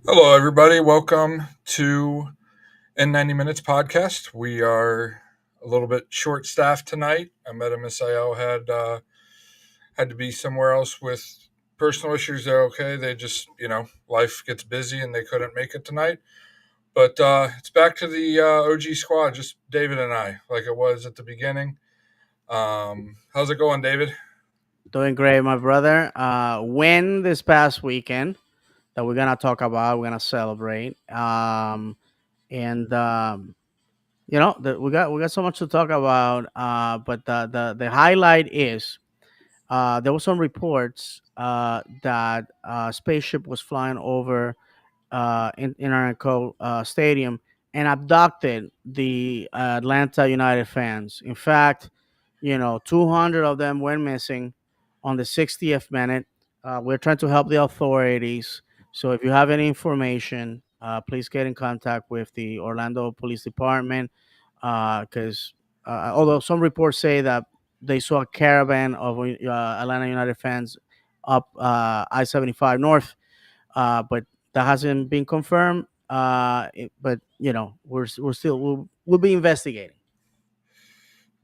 Hello, everybody. Welcome to N90 Minutes podcast. We are a little bit short staffed tonight. Ahmed and Misael had to be somewhere else with personal issues. They're okay. They just life gets busy and they couldn't make it tonight. But it's back to the OG squad, just David and I, like it was at the beginning. How's it going, David? Doing great, my brother. Win this past weekend that we're gonna talk about. We're gonna celebrate. And we got so much to talk about. But the highlight is there was some reports that spaceship was flying over in Interco Stadium and abducted the Atlanta United fans. In fact, 200 of them went missing on the 60th minute. We're trying to help the authorities. So if you have any information, please get in contact with the Orlando Police Department. Because although some reports say that they saw a caravan of Atlanta United fans up I-75 North, but that hasn't been confirmed. But we'll be investigating.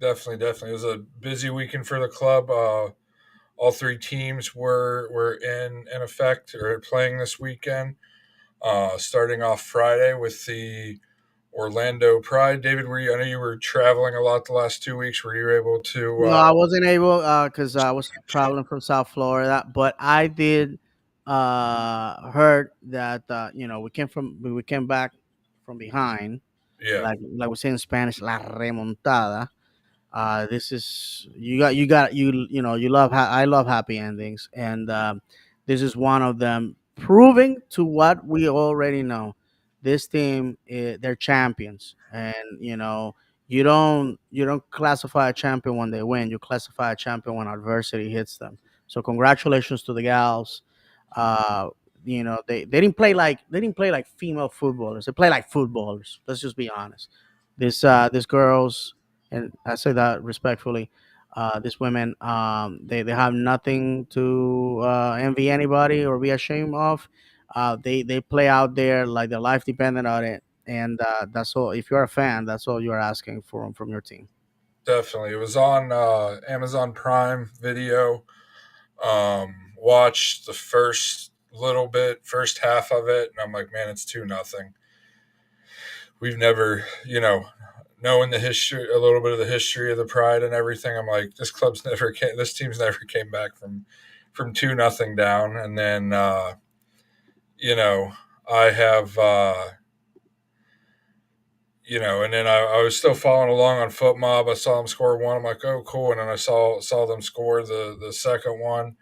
Definitely. It was a busy weekend for the club. All three teams were in effect or playing this weekend. Starting off Friday with the Orlando Pride. David, I know you were traveling a lot the last 2 weeks. Were you able to? No, I wasn't able because I was traveling from South Florida, but I did heard that we came back from behind, Yeah, like we say in Spanish, la remontada. This is you love I love happy endings, and this is one of them, proving to what we already know. This team, they're champions, and you don't classify a champion when they win. You classify a champion when adversity hits them. So congratulations to the gals. Uh, they didn't play like female footballers. They play like footballers. Let's just be honest. These girls, and I say that respectfully. These women, they have nothing to envy anybody or be ashamed of. They play out there like their life depended on it, and that's all. If you're a fan, that's all you're asking for from your team. definitely. It was on Amazon Prime Video. Watched the first half of it, and I'm like, man, it's 2-0. We've never, knowing the history, a little bit of the history of the Pride and everything. I'm like, this team's never came back from 2-0 down, and then you know, I have, and then I was still following along on Foot Mob. I saw them score one. I'm like, oh, cool. And then I saw them score the second one,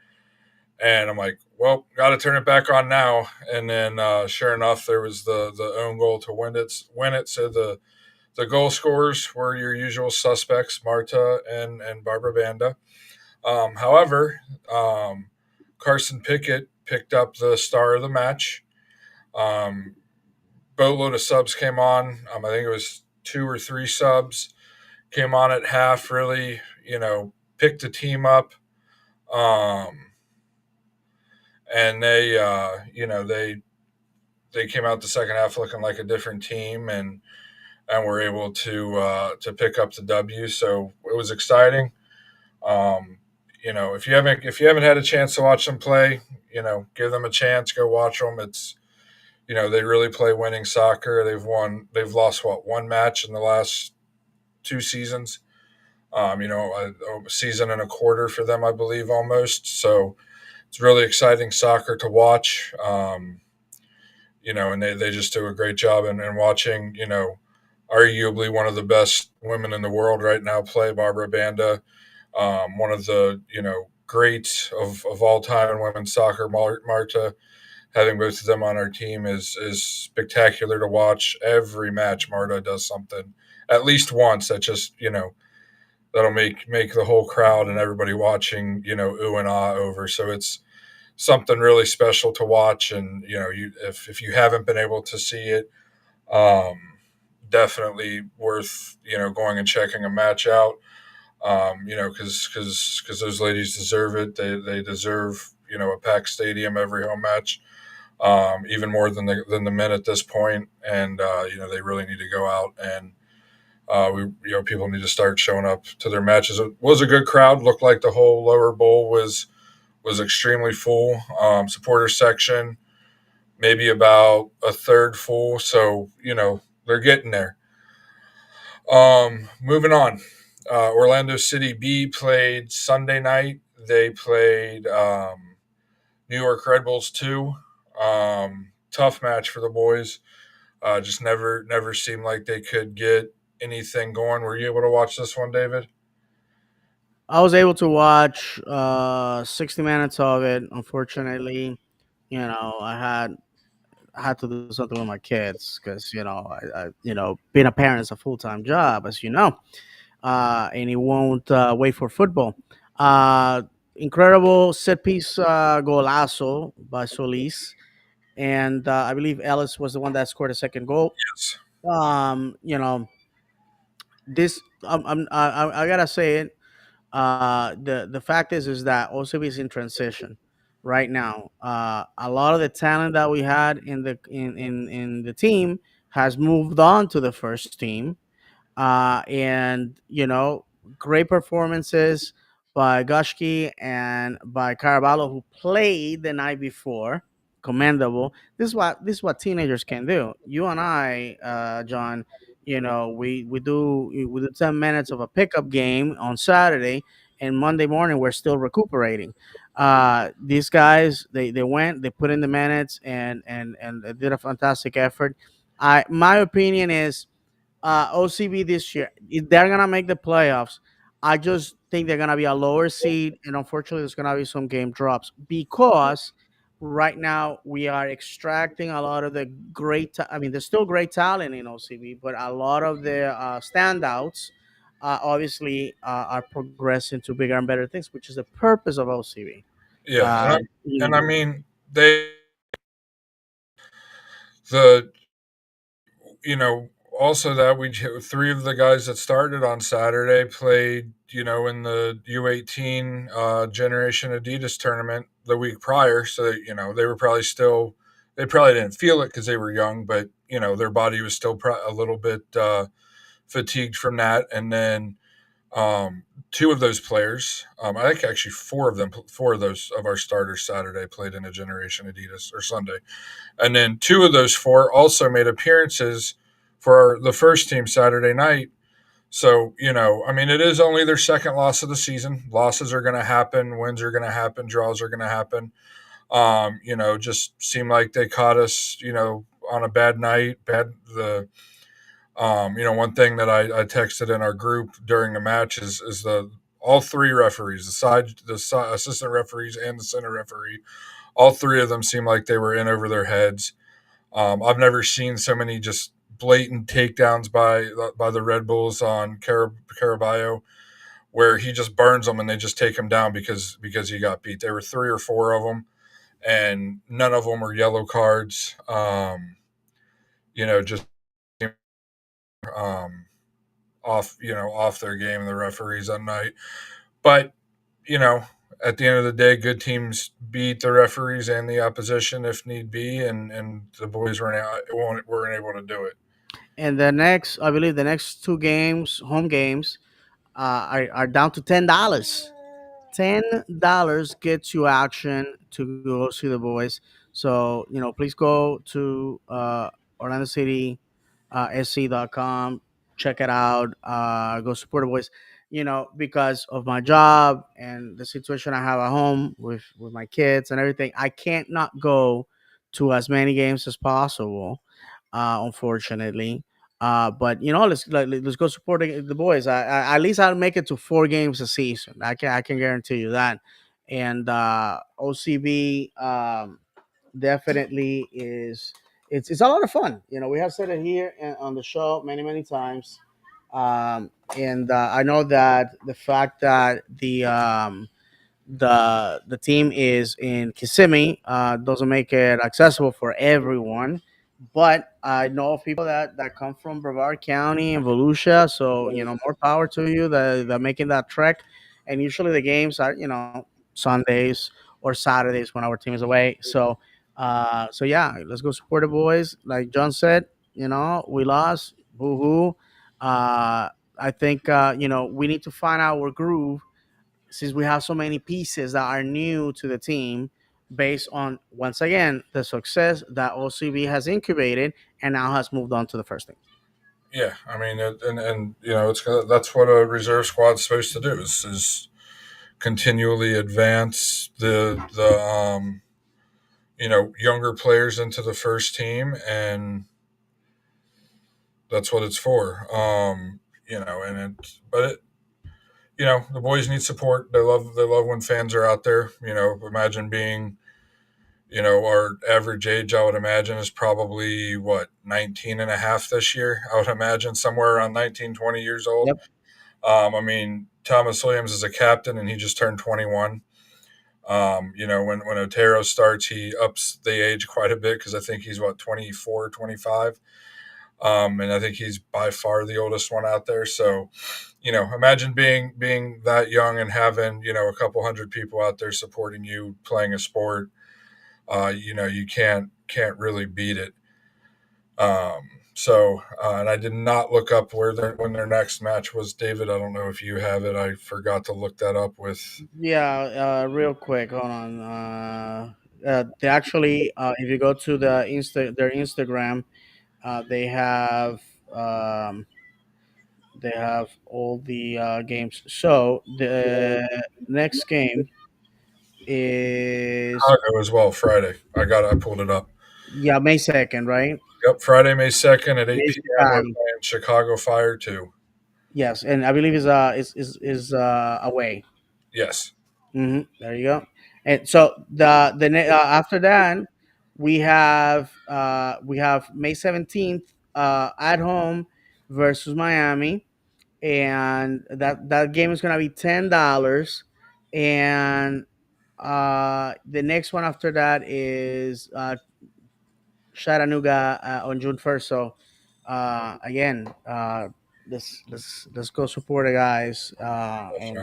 and I'm like, well, got to turn it back on now. And then, sure enough, there was the own goal to win it. So the goal scorers were your usual suspects, Marta and Barbara Banda. However, Carson Pickett picked up the star of the match. Um, Boatload of subs came on. I think it was two or three subs came on at half. Really, picked the team up, um, and they came out the second half looking like a different team, and were able to pick up the W. So it was exciting. Um, if you haven't had a chance to watch them play, give them a chance. Go watch them. It's they really play winning soccer. They've lost one match in the last 2 seasons. A season and a quarter for them, I believe, almost. So it's really exciting soccer to watch. And they just do a great job in watching, arguably one of the best women in the world right now play, Barbara Banda, one of the, greats of all time in women's soccer, Marta. Having both of them on our team is spectacular to watch. Every match, Marta does something at least once that just, that'll make the whole crowd and everybody watching, ooh and ah over. So it's something really special to watch. And if you haven't been able to see it, um, definitely worth going and checking a match out. Because those ladies deserve it. They deserve a packed stadium every home match. even more than the men at this point. And they really need to go out and people need to start showing up to their matches. It was a good crowd. Looked like the whole lower bowl was extremely full. Supporter section maybe about a third full. So they're getting there. Moving on. Orlando City B played Sunday night. They played New York Red Bulls 2. Tough match for the boys. Just never seemed like they could get anything going. Were you able to watch this one, David? I was able to watch 60 minutes of it. Unfortunately, I had to do something with my kids because being a parent is a full time job, as you know, and it won't wait for football. Uh, Incredible set piece golazo by Solis, and I believe Ellis was the one that scored a second goal. Yes. Um, you know, this I gotta say it. The fact is that OCB is in transition right now. A lot of the talent that we had in the team has moved on to the first team, and great performances by Gushki and by Caraballo, who played the night before. Commendable. This is what teenagers can do. You and I, John, we do 10 minutes of a pickup game on Saturday, and Monday morning we're still recuperating. These guys, they put in the minutes, and they did a fantastic effort. My opinion is OCB this year, if they're gonna make the playoffs, I just think they're gonna be a lower seed, and unfortunately, there's gonna be some game drops because right now we are extracting a lot of the I mean, there's still great talent in OCB, but a lot of the standouts, obviously, are progressing to bigger and better things, which is the purpose of OCB. Yeah, Uh, you and I know, mean the also that three of the guys that started on Saturday played in the U18 Generation Adidas tournament the week prior, so that, they were probably still they probably didn't feel it because they were young, but their body was still a little bit fatigued from that. And then two of those players, I think actually four of those of our starters Saturday played in a Generation Adidas, or Sunday, and then two of those four also made appearances for the first team Saturday night. So, I mean, it is only their second loss of the season. Losses are going to happen, wins are going to happen, draws are going to happen. Just seemed like they caught us, on a bad night. One thing that I texted in our group during the match is the all three referees, the assistant referees and the center referee, all three of them seemed like they were in over their heads. I've never seen so many just blatant takedowns by the Red Bulls on Caraballo, where he just burns them and they just take him down because he got beat. There were three or four of them, and none of them were yellow cards. Just um, off their game, the referees that night. But you know, at the end of the day, good teams beat the referees and the opposition if need be, and the boys weren't able to do it. and I believe the next two games, home games, are down to $10. $10 gets you action to go see the boys. So please go to Orlando City SC.com, check it out, go support the boys. Because of my job and the situation I have at home with my kids and everything, I can't not go to as many games as possible, unfortunately. But let's go support the boys. At least I'll make it to 4 games a season. I can guarantee you that. And OCB definitely is. It's a lot of fun. We have said it here on the show many times. And I know that the fact that the team is in Kissimmee doesn't make it accessible for everyone. But I know of people that come from Brevard County and Volusia, so more power to you that making that trek. And usually the games are Sundays or Saturdays when our team is away. So So yeah, let's go support the boys. Like John said, we lost. Boo hoo. I think we need to find our groove since we have so many pieces that are new to the team, based on once again the success that OCB has incubated and now has moved on to the first team. Yeah, I mean, and that's what a reserve squad's supposed to do is continually advance the younger players into the first team, and that's what it's for. And it, but it, the boys need support. They love when fans are out there. Imagine being our average age, I would imagine, is probably what, 19 and a half this year. I would imagine somewhere around 19, 20 years old. Yep. I mean, Thomas Williams is a captain and he just turned 21. When Otero starts, he ups the age quite a bit because I think he's what, 24, 25. And I think he's by far the oldest one out there. So, imagine being that young and having, a couple hundred people out there supporting you playing a sport. You can't really beat it. And I did not look up when their next match was. David, I don't know if you have it. I forgot to look that up with. Yeah, real quick, hold on. They actually, if you go to their Instagram, they have um, they have all the games. So the next game is, Chicago as well. Friday, I pulled it up. yeah, May 2nd, right? Yep, Friday, May 2nd at 8 Against p.m. We're Chicago. playing Chicago Fire 2. Yes, and I believe is away. Yes. There you go. And so after that, we have May 17th at home versus Miami, and that game is gonna be $10, and the next one after that is Chattanooga on June 1st. So again, let's go support the guys. And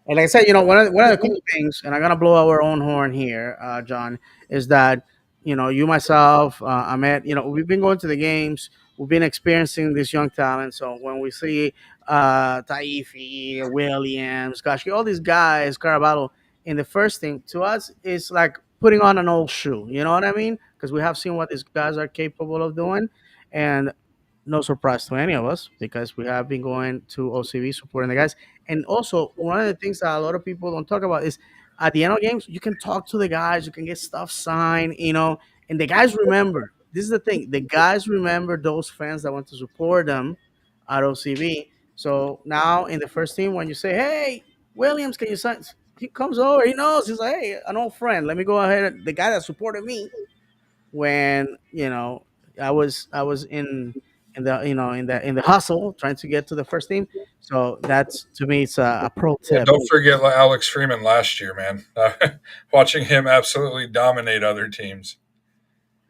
like I said, one of the cool things, and I'm gonna blow our own horn here, John, is that you, myself, Ahmed, we've been going to the games, we've been experiencing this young talent. So when we see Taifi, Williams, gosh, all these guys, Caraballo in the first thing, to us is like putting on an old shoe. You know what I mean? Because we have seen what these guys are capable of doing, and no surprise to any of us because we have been going to OCB supporting the guys. And also, one of the things that a lot of people don't talk about is at the end of games, you can talk to the guys, you can get stuff signed, and the guys remember. This is the thing: the guys remember those fans that want to support them at OCB. So now in the first team, when you say, "Hey, Williams, can you sign?" He comes over. He knows. He's like, "Hey, an old friend. Let me go ahead. The guy that supported me when I was in the hustle trying to get to the first team." So that's, to me, it's a pro Yeah, tip. don't forget Alex Freeman last year, man. Watching him absolutely dominate other teams.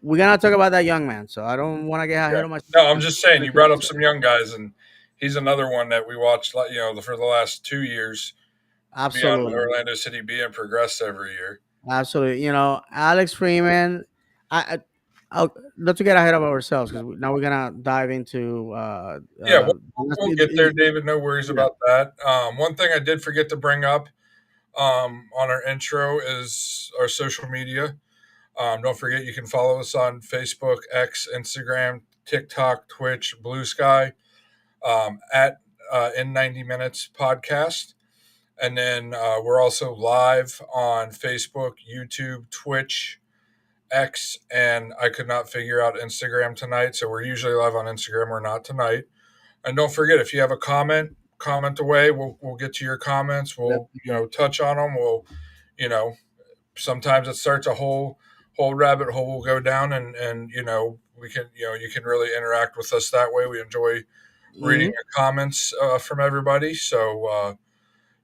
We're gonna talk about that young man, so I don't want to get Yeah. ahead of myself. No, I'm just saying, you brought up some young guys, and he's another one that we watched, for the last 2 years, be on Absolutely, Orlando City B and progress every year. absolutely. Alex Freeman. Not to get ahead of ourselves because now we're gonna dive into. Yeah, we'll get there, David. No worries Yeah, about that. One thing I did forget to bring up on our intro is our social media. Don't forget you can follow us on Facebook, X, Instagram, TikTok, Twitch, Blue Sky, at in 90 Minutes Podcast. And then we're also live on Facebook, YouTube, Twitch, X, and I could not figure out Instagram tonight. So we're usually live on Instagram. We're not tonight. And don't forget, if you have a comment away. We'll get to your comments. We'll touch on them. We'll you know sometimes it starts a whole rabbit hole we'll go down, and we can you can really interact with us that way. We enjoy reading hmm your comments from everybody. So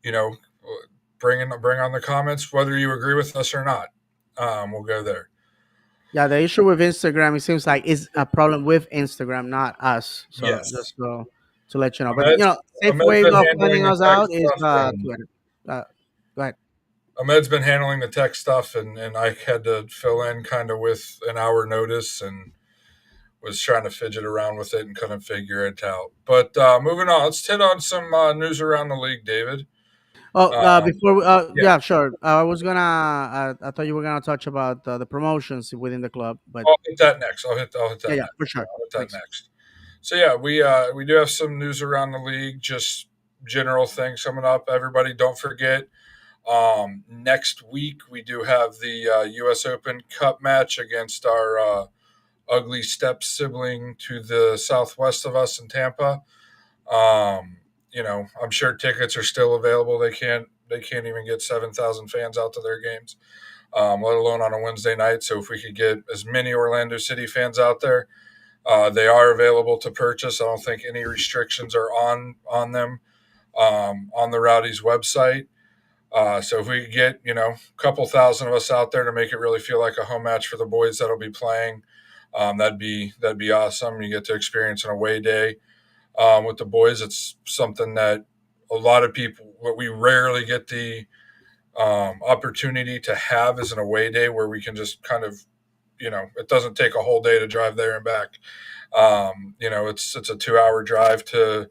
you know, bring on the comments whether you agree with us or not. We'll go there. yeah. The issue with Instagram, it seems like, is a problem with Instagram, not us. So Yes, just to let you know, but Ahmed's safe Ahmed's way been of handling finding the us text out is stuff, and Twitter. Go ahead. Ahmed's been handling the tech stuff, and I had to fill in kind of with an hour notice and was trying to fidget around with it and couldn't figure it out. But moving on, let's hit on some news around the league, David. Oh, Um, before yeah, yeah, sure. I was gonna. I thought you were gonna touch about the promotions within the club, but I'll hit that next. I'll hit yeah, that yeah, next. for sure. I'll hit that Please. next. So yeah, we do have some news around the league, just general things coming up. Everybody, don't forget. Next week we do have the U.S. Open Cup match against our ugly step sibling to the southwest of us in Tampa. I'm sure tickets are still available. They can't even get 7,000 fans out to their games, let alone on a Wednesday night. So if we could get as many Orlando City fans out there, they are available to purchase. I don't think any restrictions are on them on the Rowdies website. So if we could get a couple thousand of us out there to make it really feel like a home match for the boys that'll be playing, that'd be awesome. You get to experience an away day with the boys. It's something that a lot of people, what we rarely get the opportunity to have is an away day where we can just kind of, it doesn't take a whole day to drive there and back. It's a 2 hour drive to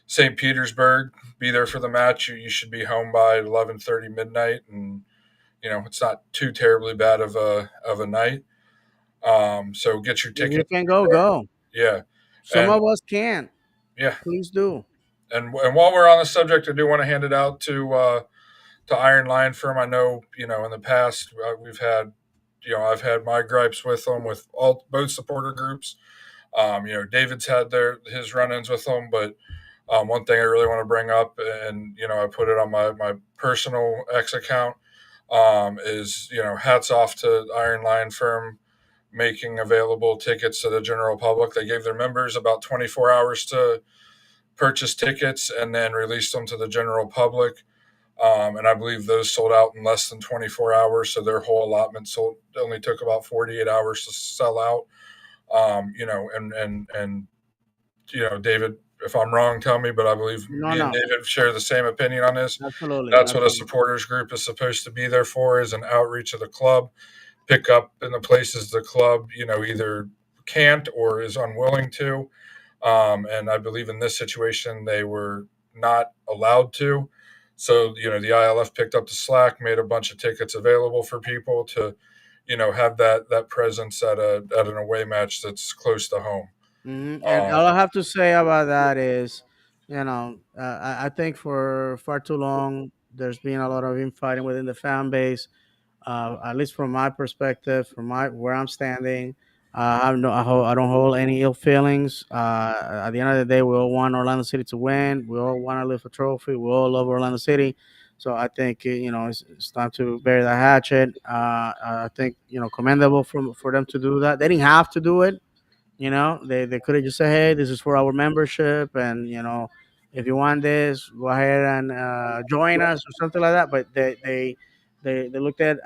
St. Petersburg. Be there for the match. You should be home by 11:30 midnight, and it's not too terribly bad of a night. So get your If you tickets. can go, go. Yeah, Some and of us can't. yeah, Please do. and while we're on the subject, I do want to hand it out to Iron Lion Firm. I know in the past we've had I've had my gripes with them with all both supporter groups. David's had his run-ins with them, but one thing I really want to bring up, and I put it on my personal X account, is hats off to Iron Lion Firm making available tickets to the general public. They gave their members about 24 hours to purchase tickets and then released them to the general public. And I believe those sold out in less than 24 hours. So their whole allotment only took about 48 hours to sell out. And David, if I'm wrong, tell me, but I believe No, me and no. David share the same opinion on this. Absolutely, That's what a absolutely. supporters group is supposed to be there for, is an outreach of the club, pick up in the places the club, either can't or is unwilling to. And I believe in this situation, they were not allowed to. So, the ILF picked up the slack, made a bunch of tickets available for people to, have that presence at an away match that's close to home. And Um, all I have to say about that is, I think for far too long there's been a lot of infighting within the fan base. At least from my perspective, from my where I'm standing, I don't hold any ill feelings. At the end of the day, we all want Orlando City to win. We all want to lift a trophy. We all love Orlando City. So I think it's time to bury the hatchet. I think commendable for them to do that. They didn't have to do it. They could have just said, "Hey, this is for our membership, and if you want this, go ahead and join us or something like that." But they looked at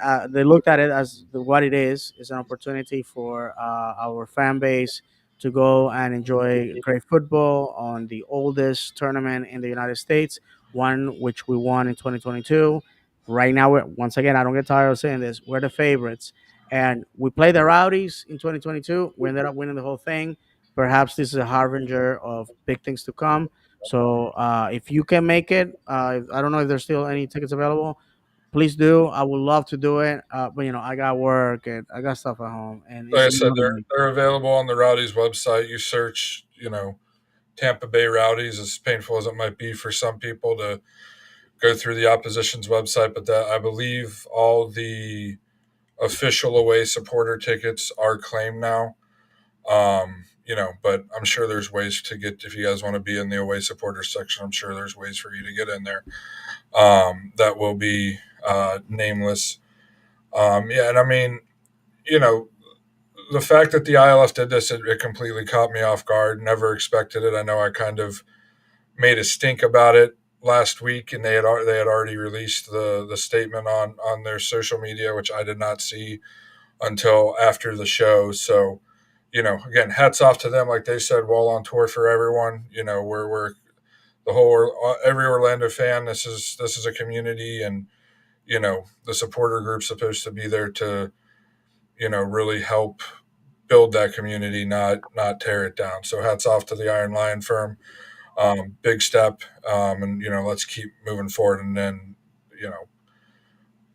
it as what it is. It's an opportunity for our fan base to go and enjoy great football on the oldest tournament in the United States, one which we won in 2022. Right now, once again, I don't get tired of saying this. We're the favorites, and we played the Rowdies in 2022. We ended up winning the whole thing. Perhaps this is a harbinger of big things to come. So if you can make it, I don't know if there's still any tickets available. Please do. I would love to do it, but I got work and I got stuff at home, and like it's I the said, middle of the they're night. they're available on the Rowdies website. You search, Tampa Bay Rowdies, as painful as it might be for some people to go through the opposition's website, but that I believe all the official away supporter tickets are claimed now. But I'm sure there's ways to get, if you guys want to be in the away supporter section, I'm sure there's ways for you to get in there. That will be nameless. Yeah, and I mean, you know, the fact that the ILF did this, it completely caught me off guard. Never expected it. I know I kind of made a stink about it last week, and they had already released the statement on their social media, which I did not see until after the show. So, again, hats off to them. Like they said, while on tour for everyone. We're the whole every Orlando fan. This is a community, and the supporter group's supposed to be there to really help build that community, not tear it down. So hats off to the Iron Lion firm. Big step, and let's keep moving forward, and then you know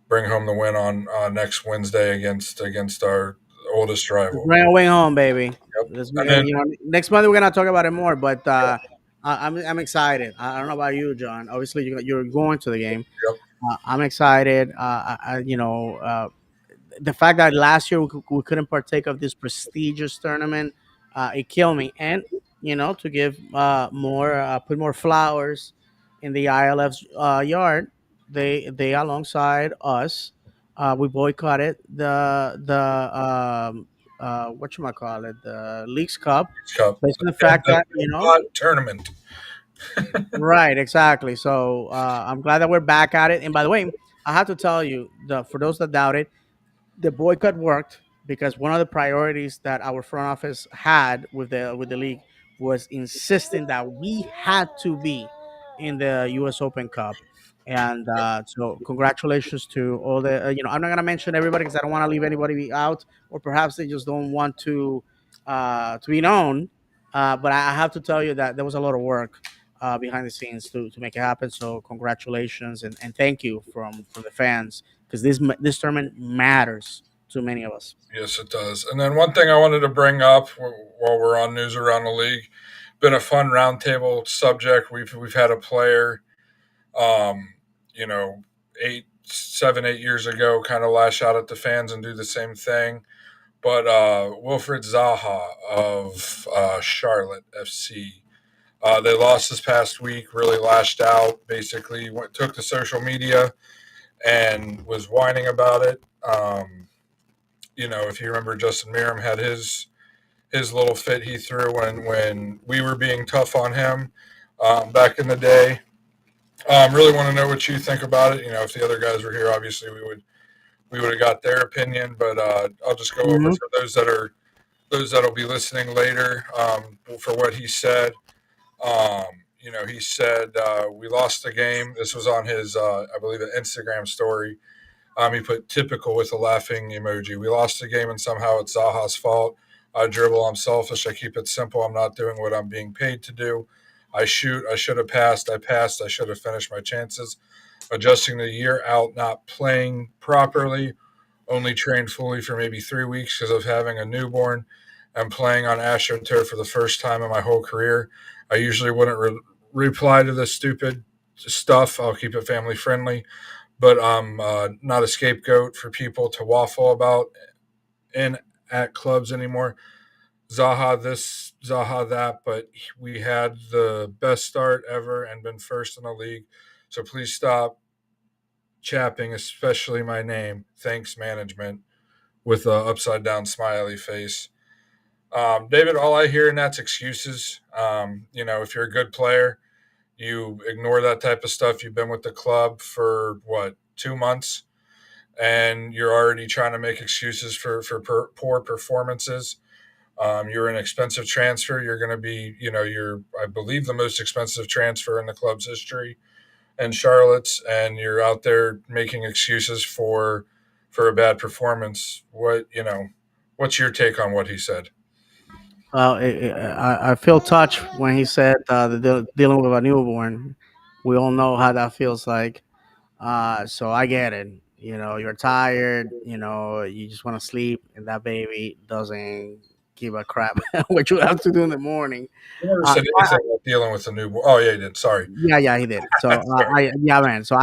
bring home the win on next Wednesday against our oldest rival. Bring it way home, baby. Yep. Let's, And then next month we're gonna talk about it more. But I'm excited. I don't know about you, John. Obviously, you're going to the game. yep, I'm excited. The fact that last year we couldn't partake of this prestigious tournament, it killed me. And to give more, put more flowers in the ILF's yard, they alongside us, we boycotted the what you call it, the Leagues Cup, Cup, based on the fact the that tournament. right, exactly. So I'm glad that we're back at it. And by the way, I have to tell you, for those that doubt it, the boycott worked because one of the priorities that our front office had with the league was insisting that we had to be in the U.S. Open Cup. And so, congratulations to all the. I'm not gonna mention everybody because I don't want to leave anybody out, or perhaps they just don't want to be known. But I have to tell you that there was a lot of work behind the scenes to make it happen. So, congratulations and thank you from the fans because this tournament matters to many of us. Yes, it does. And then one thing I wanted to bring up while we're on news around the league, been a fun roundtable subject. We've had a player, um, you know, 8 7 8 years ago, kind of lash out at the fans and do the same thing. But Wilfred Zaha of Charlotte FC, they lost this past week. Really lashed out. Basically, took to social media and was whining about it. If you remember, Justin Miram had his little fit he threw when we were being tough on him back in the day. Really want to know what you think about it. If the other guys were here, obviously we would have got their opinion, but I'll just go over Mhm. for those that'll be listening later for what he said. He said we lost the game. This was on his, I believe, an Instagram story. He put typical with a laughing emoji. We lost the game and somehow it's Zaha's fault. I dribble. I'm selfish. I keep it simple. I'm not doing what I'm being paid to do. I shoot. I should have passed. I passed. I should have finished my chances. Adjusting the year out, not playing properly, only trained fully for maybe 3 weeks because of having a newborn and playing on AstroTurf for the first time in my whole career. I usually wouldn't reply to this stupid stuff. I'll keep it family friendly, but I'm not a scapegoat for people to waffle about in at clubs anymore. Zaha this, Zaha that, but we had the best start ever and been first in the league. So please stop chapping, especially my name. Thanks, management, with a upside down smiley face. David, all I hear in that's excuses. If you're a good player, you ignore that type of stuff. You've been with the club for what, 2 months, and you're already trying to make excuses for poor performances. You're an expensive transfer. You're going to be, you're, I believe, the most expensive transfer in the club's history and Charlotte's, and you're out there making excuses for a bad performance. What's your take on what he said? Well, I feel touched when he said dealing with a newborn. We all know how that feels like. So I get it. You're tired. You just want to sleep, and that baby doesn't give a crap what you have to do in the morning. He never Uh, said anything about dealing with a newborn. Oh yeah, he did. Sorry. Yeah, yeah, he did. So, Sorry. yeah, man. So,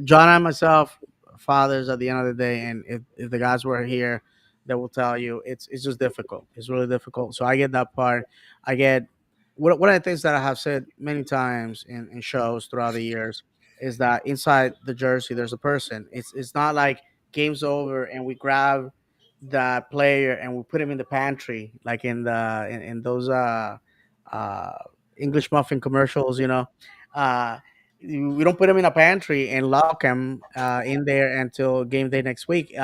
John and myself, fathers at the end of the day, and if the guys were here, they will tell you it's just difficult. It's really difficult. So, I get that part. I get one of the things that I have said many times in shows throughout the years is that inside the jersey there's a person. It's not like game's over and we grab that player and we put him in the pantry like in those uh English muffin commercials, Uh, we don't put them in a pantry and lock them in there until game day next week.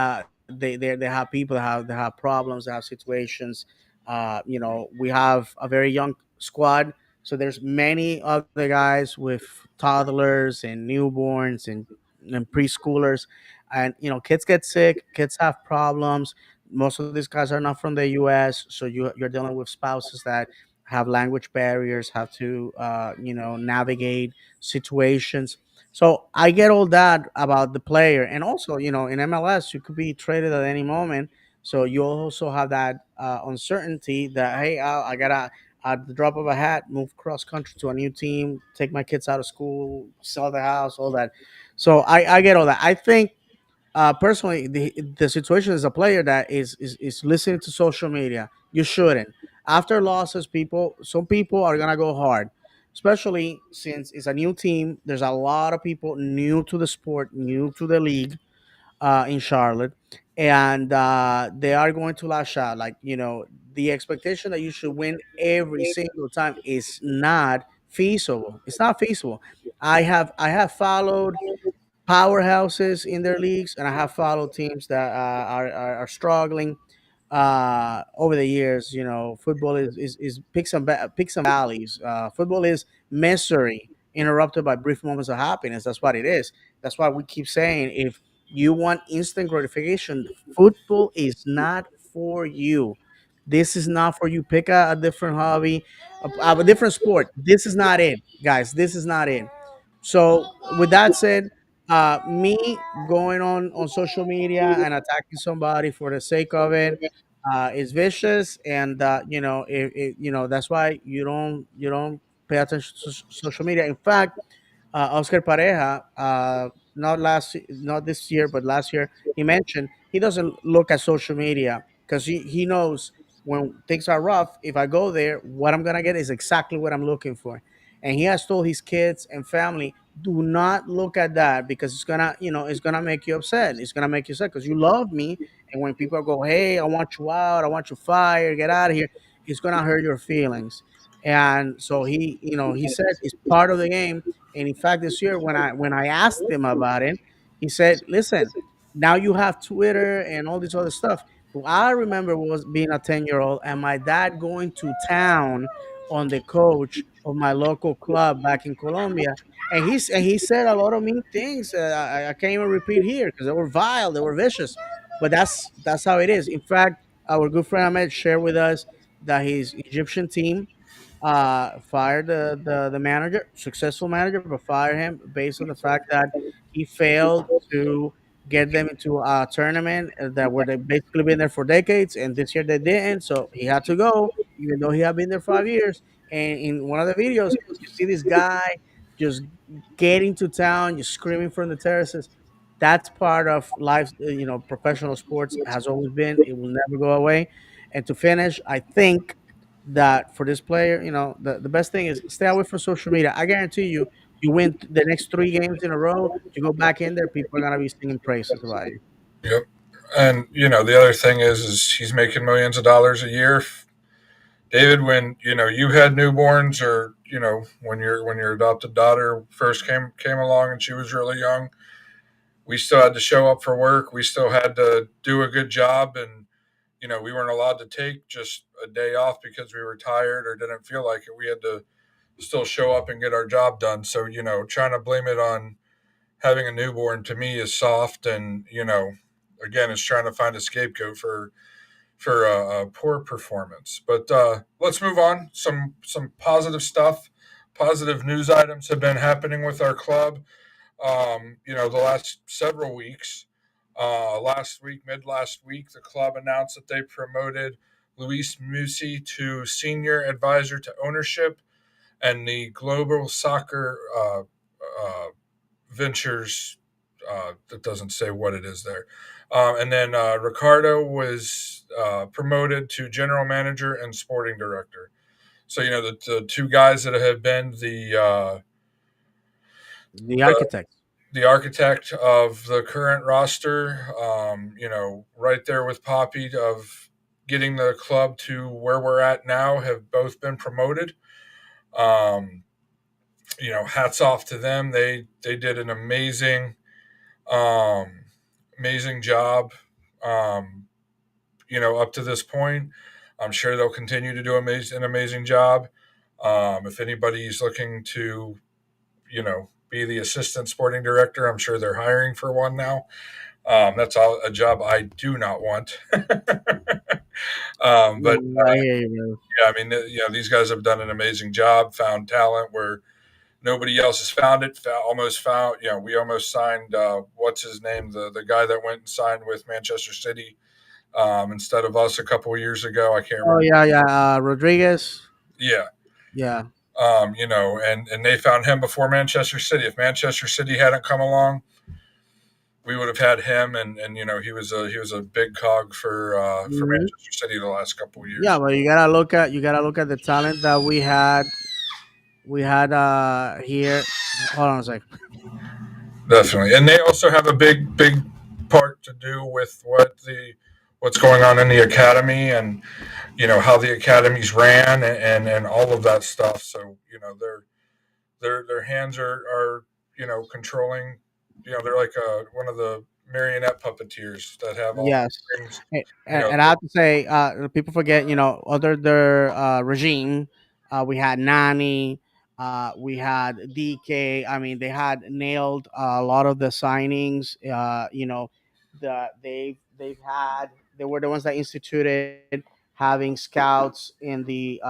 They have people that have problems, that have situations. We have a very young squad, so there's many other guys with toddlers and newborns and and preschoolers, and kids get sick, kids have problems. Most of these guys are not from the U.S., so you're dealing with spouses that have language barriers, have to navigate situations. So I get all that about the player, and also in MLS you could be traded at any moment. So you also have that uncertainty that, hey, I gotta at the drop of a hat move cross country to a new team, take my kids out of school, sell the house, all that. So I get all that. I think personally, the situation is a player that is listening to social media. You shouldn't. After losses, some people are gonna go hard, especially since it's a new team. There's a lot of people new to the sport, new to the league in Charlotte, and they are going to lash out. Like the expectation that you should win every single time is not feasible. It's not feasible. I have followed powerhouses in their leagues, and I have followed teams that are struggling over the years. Football is peaks and valleys. Football is misery interrupted by brief moments of happiness. That's what it is. That's why we keep saying, if you want instant gratification, football is not for you. This is not for you. Pick a different hobby, a different sport. This is not it, guys. This is not it. So, with that said, me going on social media and attacking somebody for the sake of it is vicious, and that's why you don't pay attention to social media. In fact, Oscar Pareja, not this year, but last year, he mentioned he doesn't look at social media because he knows when things are rough, if I go there, what I'm gonna get is exactly what I'm looking for. And he has told his kids and family, do not look at that, because it's gonna make you upset. It's gonna make you sad because you love me. And when people go, hey, I want you out, I want you fired, get out of here, it's gonna hurt your feelings. And so he said it's part of the game. And in fact, this year when I asked him about it, he said, "Listen, now you have Twitter and all this other stuff." Well, I remember was being a 10-year-old and my dad going to town on the coach of my local club back in Colombia, and he said a lot of mean things. I can't even repeat here because they were vile, they were vicious. But that's how it is. In fact, our good friend Ahmed shared with us that his Egyptian team fired the manager, successful manager, but fired him based on the fact that he failed to get them into a tournament that where they basically been there for decades, and this year they didn't, so he had to go, even though he had been there 5 years. And in one of the videos, you see this guy just getting to town, just screaming from the terraces. That's part of life. Professional sports has always been. It will never go away. And to finish, I think that for this player, the best thing is stay away from social media. I guarantee you, you win the next 3 games in a row, you go back in there, people are gonna be singing praises about you. Yep. And the other thing is he's making millions of dollars a year. David, when you had newborns, or when your adopted daughter first came along and she was really young, we still had to show up for work. We still had to do a good job, and we weren't allowed to take just a day off because we were tired or didn't feel like it. We had to still show up and get our job done. So trying to blame it on having a newborn to me is soft, and again, it's trying to find a scapegoat for a poor performance. But let's move on. Some positive stuff. Positive news items have been happening with our club. The last several weeks. Mid last week, the club announced that they promoted Luis Musi to senior advisor to ownership, and the global soccer ventures. That doesn't say what it is there. And then Ricardo was promoted to general manager and sporting director. So the two guys that have been The the architect. the architect of the current roster, right there with Poppy, of getting the club to where we're at now, have both been promoted. Um, Hats off to them. They did an um, amazing job. Um, up to this point, I'm sure they'll continue to do an amazing job. If anybody's looking to, be the assistant sporting director. I'm sure they're hiring for one now. That's a job I do not want. But I hear you, yeah, I mean, these guys have done an amazing job, found talent where nobody else has found it. Almost found, we almost signed what's his name, the guy that went and signed with Manchester City instead of us a couple of years ago. I can't bro. Oh remember. yeah, yeah. Rodriguez. Yeah, Yeah. and they found him before Manchester City. If Manchester City hadn't come along, we would have had him, and he was a big cog for Mhm. Manchester City the last couple of Yeah, years. but you gotta look at the talent that we had here. Hold on a sec. Definitely, and they also have a big part to do with what's going on in the academy, and how the academies ran, and all of that stuff. So their hands are controlling. They're like one of the marionette puppeteers that have all Yes, the things. You and, know, and I have to say, people forget, under their regime, we had Nani, we had DK. I mean, they had nailed a lot of the signings. They were the ones that instituted having scouts in the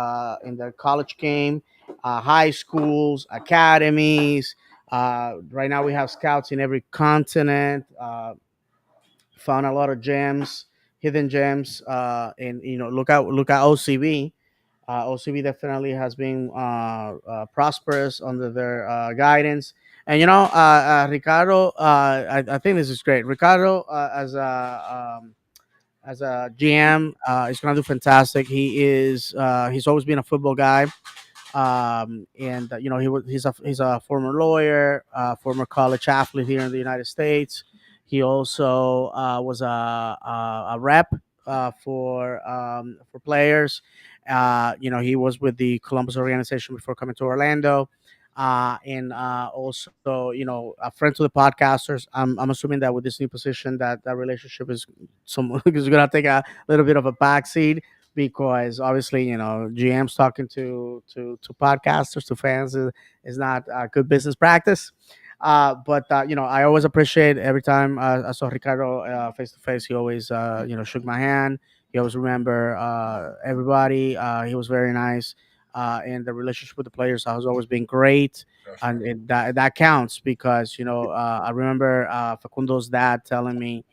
college game, high schools, academies. Right now, we have scouts in every continent. Found a lot of gems, hidden gems, and look at OCB. OCB definitely has been prosperous under their guidance. And Ricardo, I think this is great. Ricardo, as a GM, is going to do fantastic. He's always been a football guy, and he's a former lawyer, former college athlete here in the United States. He also was a rep for players. He was with the Columbus organization before coming to Orlando. And also, a friend to the podcasters. I'm assuming that with this new position, that relationship is is going to take a little bit of a backseat, because obviously, GMs talking to podcasters, to fans, is not good business practice. But I always appreciate every time I saw Ricardo face to face. He always shook my hand. He always remember everybody. He was very nice, and the relationship with the players has always been great. And definitely, that counts, because I remember Facundo's dad telling me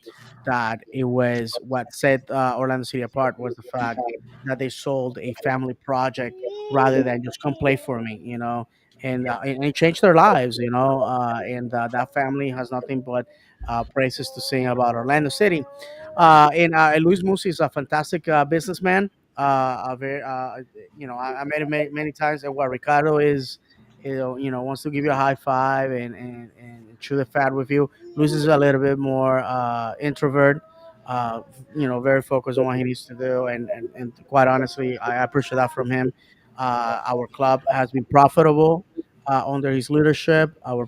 that it was what set Orlando City apart was the fact that they sold a family project rather than just come play for me, and it changed their lives, and that family has nothing but praises to sing about Orlando City. And Luis Musi is a fantastic businessman. A very, I met him many times, and what Ricardo is, wants to give you a high five and chew the fat with you. Luis is a little bit more introvert, very focused on what he needs to do. And quite honestly, I appreciate that from him. Our club has been profitable under his leadership. Our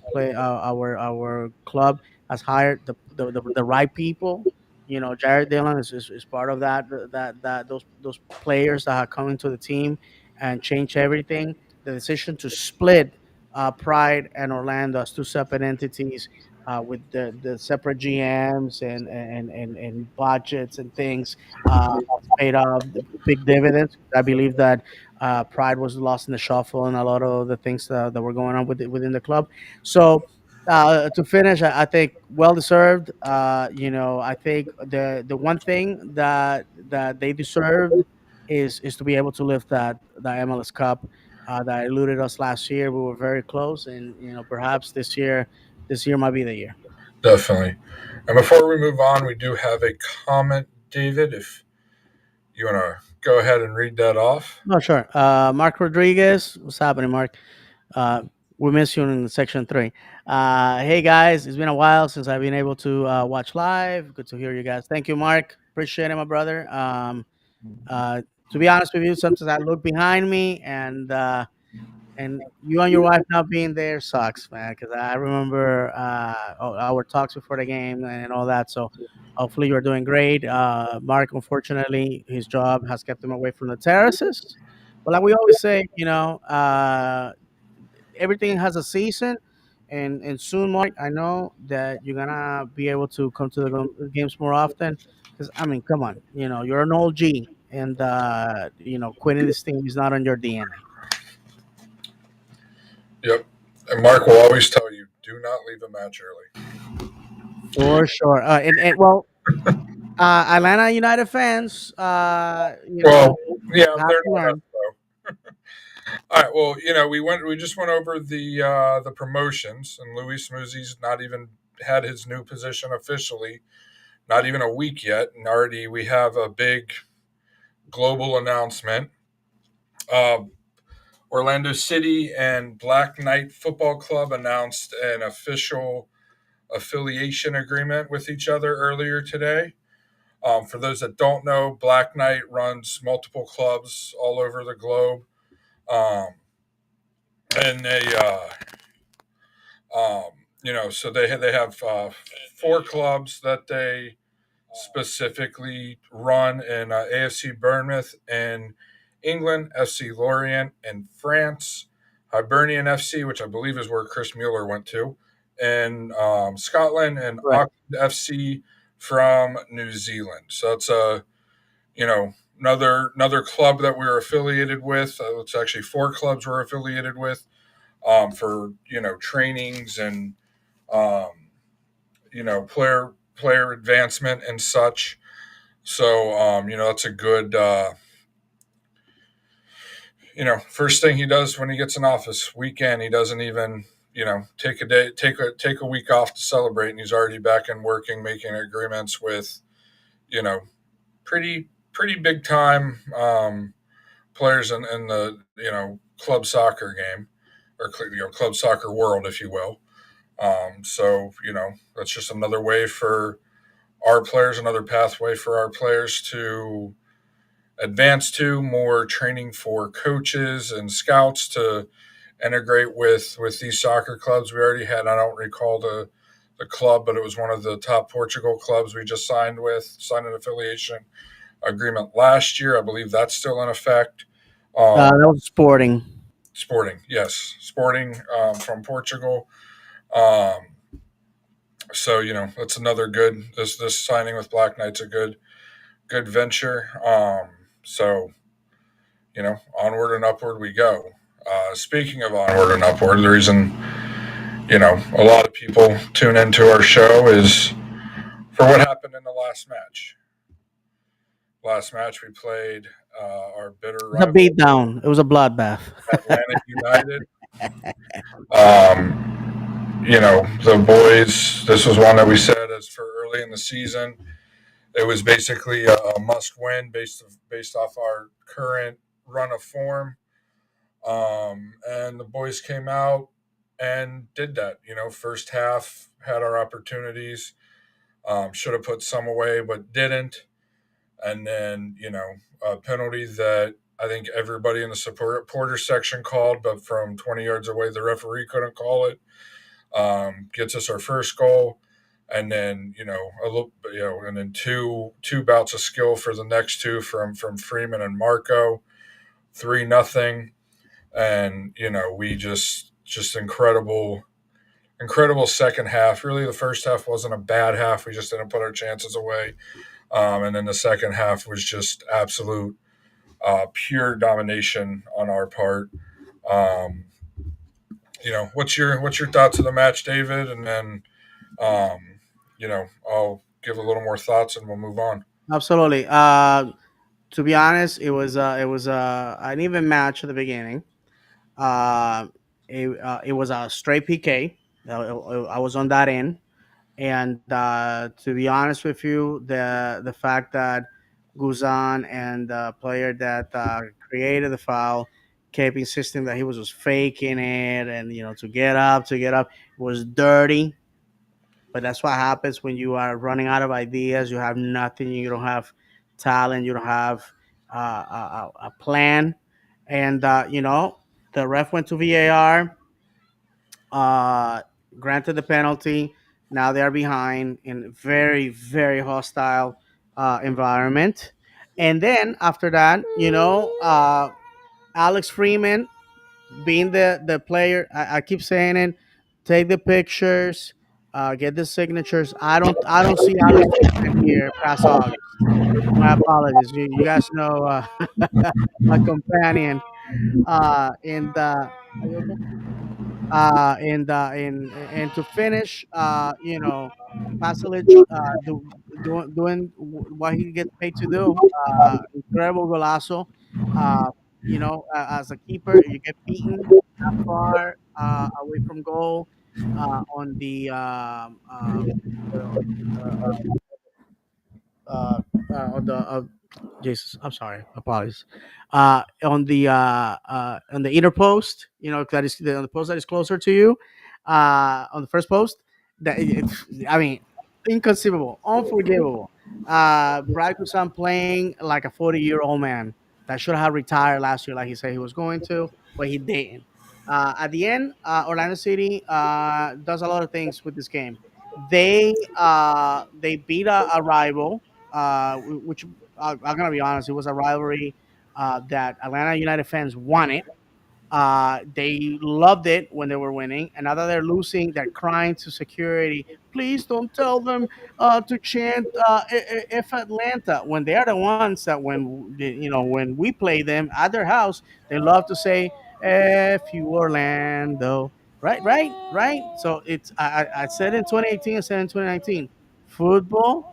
club has hired the right people. Jared Dillon is part of those players that have come into the team and changed everything. The decision to split Pride and Orlando as two separate entities, with the separate GMs and budgets and things, has paid off the big dividends. I believe that Pride was lost in the shuffle and a lot of the things that were going on within the club. So, to finish, I think well deserved. I think the one thing that they deserved is to be able to lift that MLS Cup that eluded us last year. We were very close, and perhaps this year might be the year. definitely. And before we move on, we do have a comment, David. If you want to go ahead and read that off. No, sure. Mark Rodriguez, what's happening, Mark? Uh, we miss you in section 3. Hey guys, it's been a while since I've been able to watch live. Good to hear you guys. Thank you, Mark. Appreciate it, my brother. Uh, to be honest with you, sometimes I look behind me, and you and your wife not being there sucks, man. Because I remember our talks before the game and all that. So hopefully you're doing great. Mark, unfortunately, his job has kept him away from the terraces. But like we always say, everything has a season, and soon, Mark, I know that you're gonna be able to come to the games more often. Because I mean, come on, you're an old G, and quitting this thing is not on your DNA. Yep. And Mark will always tell you, do not leave a match early. For sure. And well, Atlanta United fans, Well, yeah, have they're to not us learn. though. All right. Well, we just went over the promotions, and Louis Smoothie's not even had his new position officially, not even a week yet, and already we have a big global announcement. Uh, Orlando City and Black Knight Football Club announced an official affiliation agreement with each other earlier today. For those that don't know, Black Knight runs multiple clubs all over the globe, um, and um, so they have four clubs that they specifically run in AFC Bournemouth in England, FC Lorient in France, Hibernian FC, which I believe is where Chris Mueller went to, in Scotland, and Right. Auckland FC from New Zealand. So it's a another club that we're affiliated with. It's actually four clubs we're affiliated with for trainings and um, player advancement and such. So that's a good first thing he does when he gets in office. Weekend he doesn't even take a week off to celebrate, and he's already back in working, making agreements with you know pretty big time players in the club soccer game or club soccer world, if you will. So that's just another way for our players, another pathway for our players to advance to more training for coaches and scouts to integrate with these soccer clubs we already had. I don't recall the club, but it was one of the top Portugal clubs we just signed an affiliation agreement last year. I believe that's still in effect. That was Sporting. Sporting, yes, Sporting from Portugal. Um, so that's another good. This signing with Black Knight's a good venture. So onward and upward we go. Speaking of onward and upward, the reason a lot of people tune into our show is for what happened in the last match. Last match we played our bitter It was a rival beat down. It was a bloodbath. Atlanta United. The boys. This was one that we said as for early in the season. It was basically a must win based off our current run of form. And the boys came out and did that. First half had our opportunities. Should have put some away, but didn't. And then a penalty that I think everybody in the supporter section called, but from 20 yards away, the referee couldn't call it. Gets us our first goal, and then a little, and then two bouts of skill for the next two from Freeman and Marco, 3-0, and we just incredible second half. Really, the first half wasn't a bad half. We just didn't put our chances away, and then the second half was just absolute pure domination on our part. Um, what's your thoughts of the match, David? And then I'll give a little more thoughts and we'll move on. Absolutely. To be honest, it was an even match at the beginning. Uh, it was a straight PK. I was on that end, and to be honest with you, the fact that Guzan and the player that created the foul kept insisting that he was just faking it, and to get up was dirty. But that's what happens when you are running out of ideas. You have nothing. You don't have talent. You don't have a plan. And the ref went to VAR, uh, granted the penalty. Now they are behind in a very, very hostile environment. And then after that, Alex Freeman being the player, I keep saying it, take the pictures, get the signatures. I don't see Agustin here past August. My apologies. You guys know my companion. And are you okay? And to finish, Pasalic doing what he gets paid to do. Incredible golazo. Uh, as a keeper, you get beaten that far away from goal on uh, on the Jesus, I'm sorry, apologies. On the inner post, that is on the post that is closer to you, on the first post. I mean, inconceivable, unforgivable. Brad Kusan playing like a 40-year-old man that should have retired last year, like he said he was going to, but he didn't. At the end, Orlando City does a lot of things with this game. They beat a rival, which I'm gonna be honest, it was a rivalry that Atlanta United fans wanted. They loved it when they were winning, and now that they're losing, they're crying to security. Please don't tell them to chant "If Atlanta" when they are the ones that when we play them at their house, they love to say "F you Orlando." Right, right, right. So I said in 2018, I said in 2019, football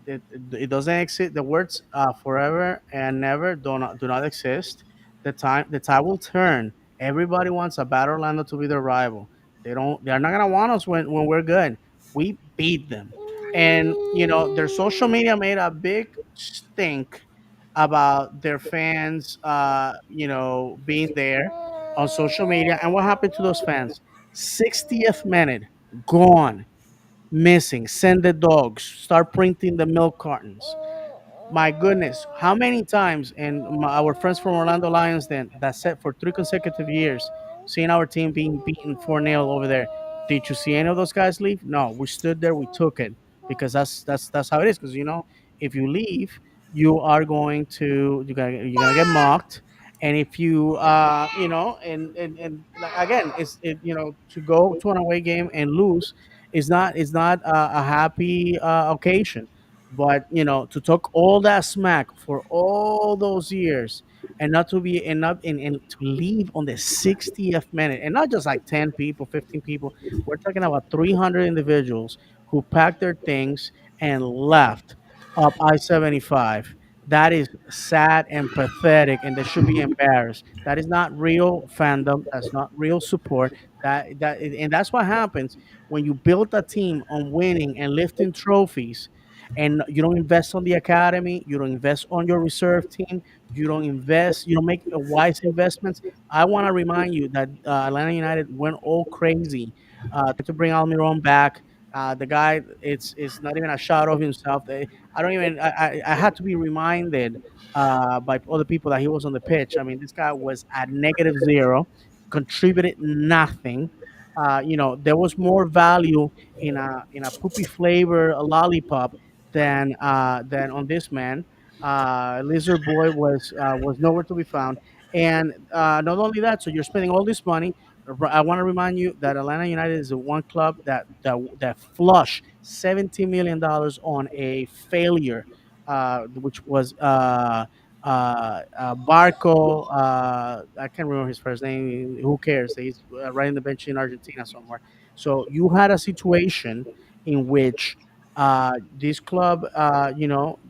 it doesn't exist. The words forever and never do not exist. The tide will turn. Everybody wants a bad Orlando to be their rival. They're not gonna want us when we're good. We beat them. And their social media made a big stink about their fans being there on social media. And what happened to those fans? 60th minute, gone, missing. Send the dogs. Start printing the milk cartons. My goodness, how many times? And our friends from Orlando Lions, then that said for 3 consecutive years, seeing our team being beaten 4-0 over there. Did you see any of those guys leave? No, we stood there, we took it because that's how it is. Because if you leave, you're gonna get mocked. And if you and like, again, to go to an away game and lose is not a happy occasion. But to talk all that smack for all those years and not to be enough and to leave on the 60th minute, and not just like 10 people, 15 people. We're talking about 300 individuals who packed their things and left up I-75. That is sad and pathetic, and they should be embarrassed. That is not real fandom. That's not real support. And that's what happens when you build a team on winning and lifting trophies, and you don't invest on the academy, you don't invest on your reserve team, you don't make wise investments. I want to remind you that Atlanta United went all crazy to bring Almiron back. The guy, it's not even a shot of himself. I don't even. I had to be reminded by other people that he was on the pitch. I mean, this guy was at -0, contributed nothing. There was more value in a poopy flavor a lollipop than on this man. Lizard Boy was nowhere to be found, and not only that. So you're spending all this money. I want to remind you that Atlanta United is the one club that flushed $70 million on a failure, which was Barco. I can't remember his first name. Who cares? He's riding the bench in Argentina somewhere. So you had a situation in which this club,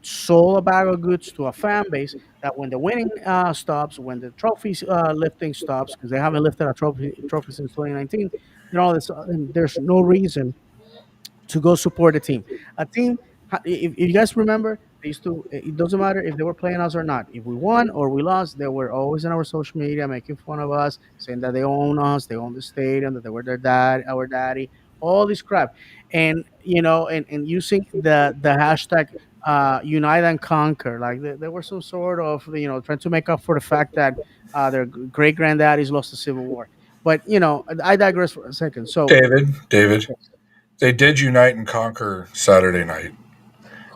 sold a bag of goods to a fan base that when the winning stops, when the trophies lifting stops, because they haven't lifted a trophy since 2019, all this, there's no reason to go support a team. A team, if you guys remember, they used to. It doesn't matter if they were playing us or not. If we won or we lost, they were always in our social media making fun of us, saying that they own us, they own the stadium, that they were their dad, our daddy, all this crap, and and using the hashtag unite and conquer, like they were some sort of trying to make up for the fact that their great granddaddies lost the Civil War. But I digress for a second. So David, they did unite and conquer Saturday night.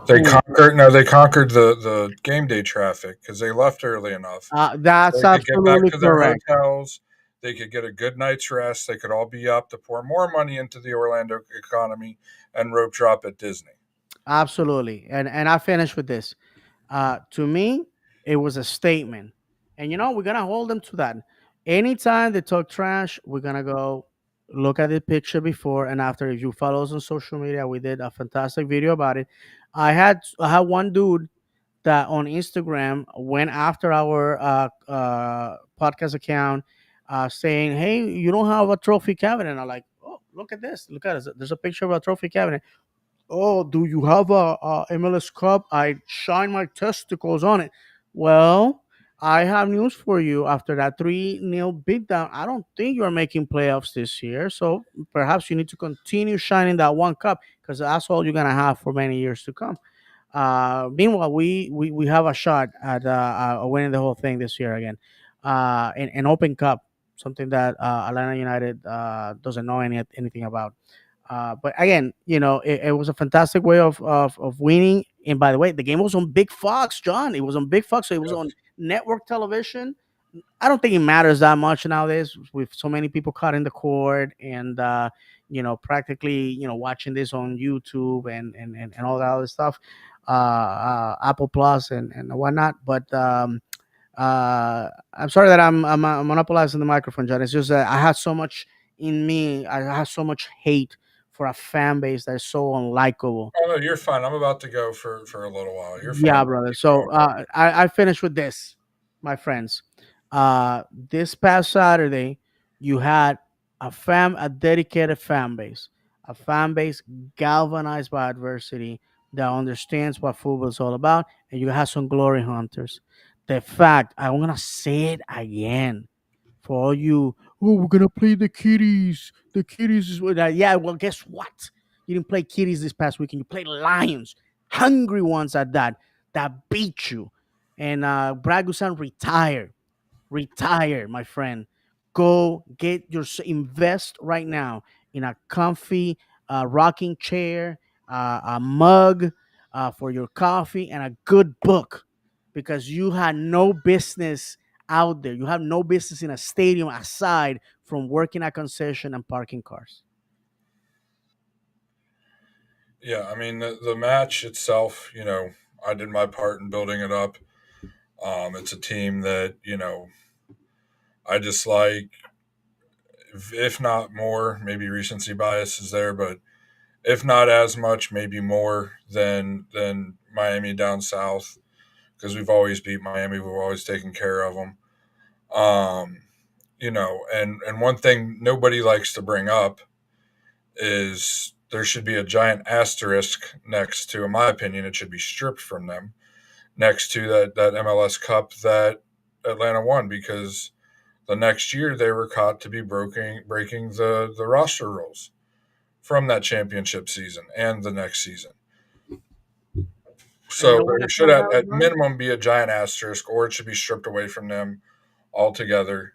They who conquered. No, they conquered the game day traffic because they left early enough. That's They could get back absolutely to their correct. hotels. They could get a good night's rest. They could all be up to pour more money into the Orlando economy and rope drop at Disney. Absolutely. And I finish with this. To me, it was a statement. And we're gonna hold them to that. Anytime they talk trash, we're gonna go look at the picture before and after. If you follow us on social media, we did a fantastic video about it. I had one dude that on Instagram went after our podcast account, saying, "Hey, you don't have a trophy cabinet." And I'm like, "Oh, look at this! Look at this! There's a picture of a trophy cabinet. Oh, do you have a MLS Cup? I shine my testicles on it." Well, I have news for you. After that 3-0 beatdown, I don't think you're making playoffs this year. So perhaps you need to continue shining that one cup because that's all you're gonna have for many years to come. Meanwhile, we have a shot at winning the whole thing this year again, in an Open Cup, something that Atlanta United doesn't know anything about. But again, it was a fantastic way of winning. And by the way, the game was on Big Fox, John. It was on Big Fox, so it was on Yes. network television. I don't think it matters that much nowadays with so many people caught in the court and practically watching this on YouTube and all that other stuff, Apple Plus and whatnot. But I'm sorry that I'm monopolizing the microphone, John. It's just that I had so much in me. I have so much hate for a fan base that is so unlikable. Oh no, you're fine. I'm about to go for a little while. You're Yeah, fine. brother. Keep So going. I finished with this, my friends. This past Saturday, you had a dedicated fan base, a fan base galvanized by adversity that understands what football is all about, and you have some glory hunters. The fact, I want to say it again for all you, oh, we're gonna play the Kitties. The Kitties is what. Yeah, well, guess what? You didn't play Kitties this past weekend. You played Lions, hungry ones at that, that beat you. And Bragusan retired. Retire, my friend. Go get your invest right now in a comfy rocking chair, a mug for your coffee, and a good book because you had no business out there. You have no business in a stadium aside from working at concession and parking cars. Yeah, I mean the match itself. I did my part in building it up. It's a team that I dislike, if not more. Maybe recency bias is there, but if not as much, maybe more than Miami down south because we've always beat Miami. We've always taken care of them. And one thing nobody likes to bring up is there should be a giant asterisk next to, in my opinion, it should be stripped from them next to that MLS Cup that Atlanta won because the next year they were caught to be breaking the roster rules from that championship season and the next season. And So no one there has should found out, at John. minimum be a giant asterisk, or it should be stripped away from them altogether.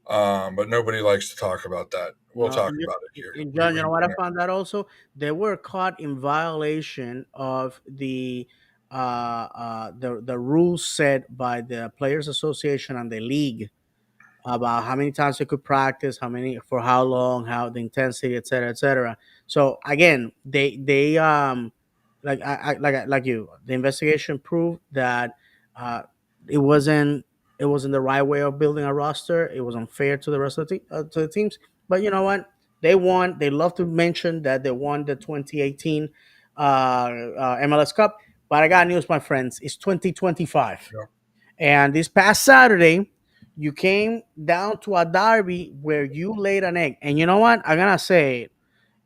But nobody likes to talk about that. We'll No, talk about it here. and We, John, we, you know what I found out also? They were caught in violation of the rules set by the Players Association and the league about how many times they could practice, how many for how long, how the intensity, et cetera, et cetera. So again, they like you, the investigation proved that uh, it wasn't it wasn't the right way of building a roster. It was unfair to the rest of to the teams. But you know what? They won. They love to mention that they won the 2018 MLS Cup. But I got news, my friends. It's 2025. yeah, And this past Saturday, you came down to a derby where you laid an egg. And you know what? I'm gonna say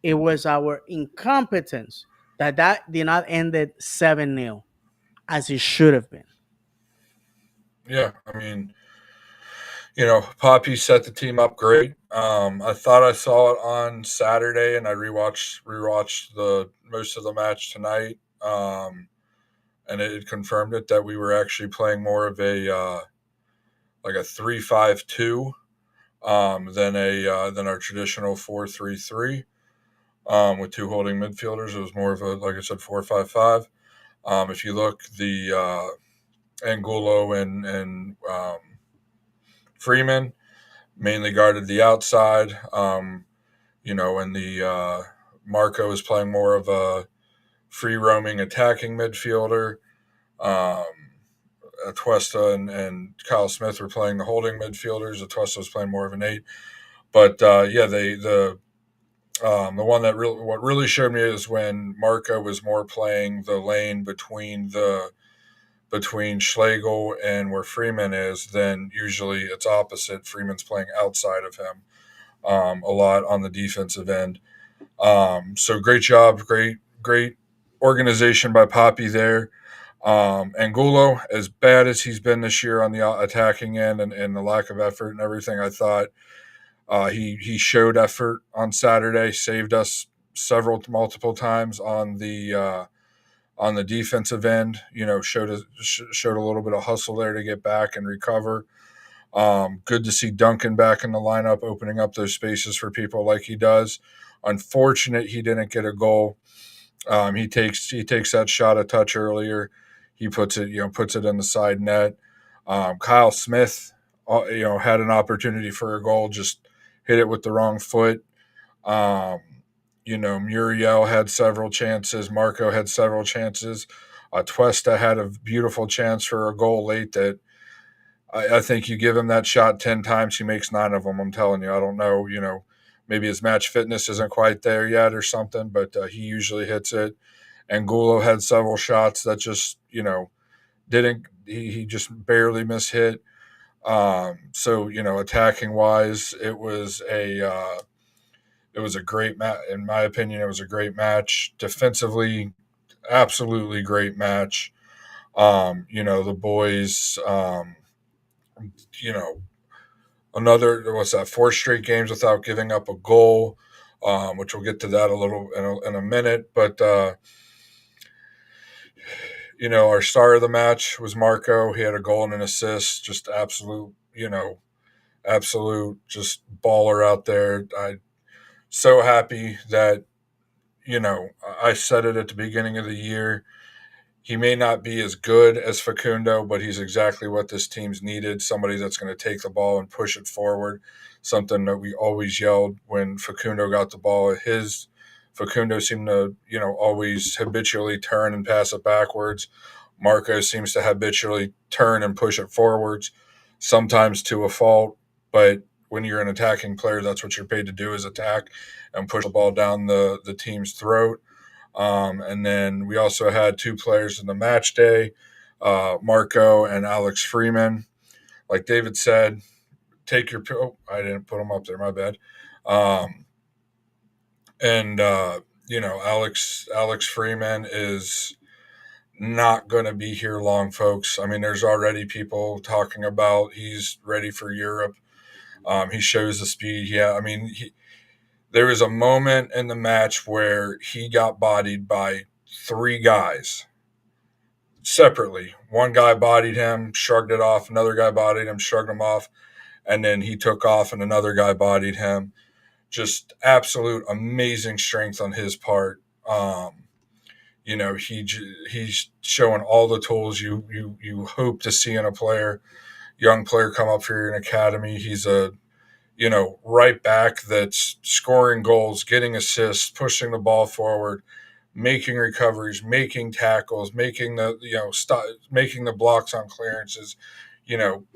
it was our incompetence that did not end it 7-0 as it should have been. yeah. I mean, Poppy set the team up great. I thought I saw it on Saturday, and I rewatched the most of the match tonight. And it confirmed it that we were actually playing more of a like a 3-5-2 than our traditional 4-3-3 with two holding midfielders. It was more of a, like I said, 4-5-5. If you look, the Angulo and Freeman, mainly guarded the outside. And the Marco is playing more of a free roaming attacking midfielder. Um, Atuesta and Kyle Smith were playing the holding midfielders. Atuesta was playing more of an eight. But the one that what really showed me is when Marco was more playing the lane between Schlegel and where Freeman is. Then usually it's opposite. Freeman's playing outside of him a lot on the defensive end. So great job, great organization by Poppy there. Angulo, as bad as he's been this year on the attacking end and the lack of effort and everything, I thought he showed effort on Saturday, saved us multiple times on the defensive end. Showed a little bit of hustle there to get back and recover. Good to see Duncan back in the lineup, opening up those spaces for people like he does. Unfortunate he didn't get a goal. He takes that shot a touch earlier. He puts it in the side net. Kyle Smith, had an opportunity for a goal, just hit it with the wrong foot. Um, Muriel had several chances. Marco had several chances. Tuesta had a beautiful chance for a goal late that I think you give him that shot 10 times, he makes 9 of them. I'm telling you, I don't know, maybe his match fitness isn't quite there yet or something, but he usually hits it. Angulo had several shots that just, didn't, he just barely missed hit. Attacking wise, it was a great match. In my opinion, it was a great match. Defensively, absolutely great match. The boys, you know, another, what's that, 4 straight games without giving up a goal, which we'll get to that a little in a minute. But, our star of the match was Marco. He had a goal and an assist, just absolute, just baller out there. I so happy that, I said it at the beginning of the year. He may not be as good as Facundo, but he's exactly what this team's needed. Somebody that's going to take the ball and push it forward. Something that we always yelled when Facundo got the ball. Facundo seemed to, always habitually turn and pass it backwards. Marco seems to habitually turn and push it forwards, sometimes to a fault. But when you're an attacking player, that's what you're paid to do, is attack and push the ball down the team's throat. And then we also had 2 players in the match day, Marco and Alex Freeman. Like David said, take your pill. Oh, I didn't put them up there. My bad. Um, and Alex Freeman is not going to be here long, folks. I mean, there's already people talking about he's ready for Europe. He shows the speed. Yeah, I mean, there was a moment in the match where he got bodied by 3 guys separately. One guy bodied him, shrugged it off. Another guy bodied him, shrugged him off. And then he took off, and another guy bodied him. Just absolute amazing strength on his part. He's showing all the tools you hope to see in a young player come up here in academy. He's a right back that's scoring goals, getting assists, pushing the ball forward, making recoveries, making tackles, making making the blocks on clearances,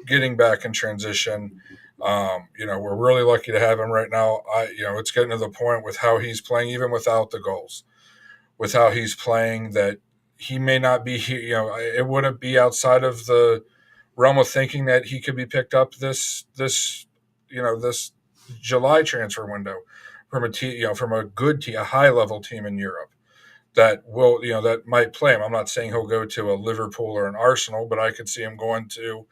getting back in transition. We're really lucky to have him right now. It's getting to the point with how he's playing, even without the goals, with how he's playing, that he may not be here. It wouldn't be outside of the realm of thinking that he could be picked up this July transfer window from a good team, a high level team in Europe that that might play him. I'm not saying he'll go to a Liverpool or an Arsenal, but I could see him going to,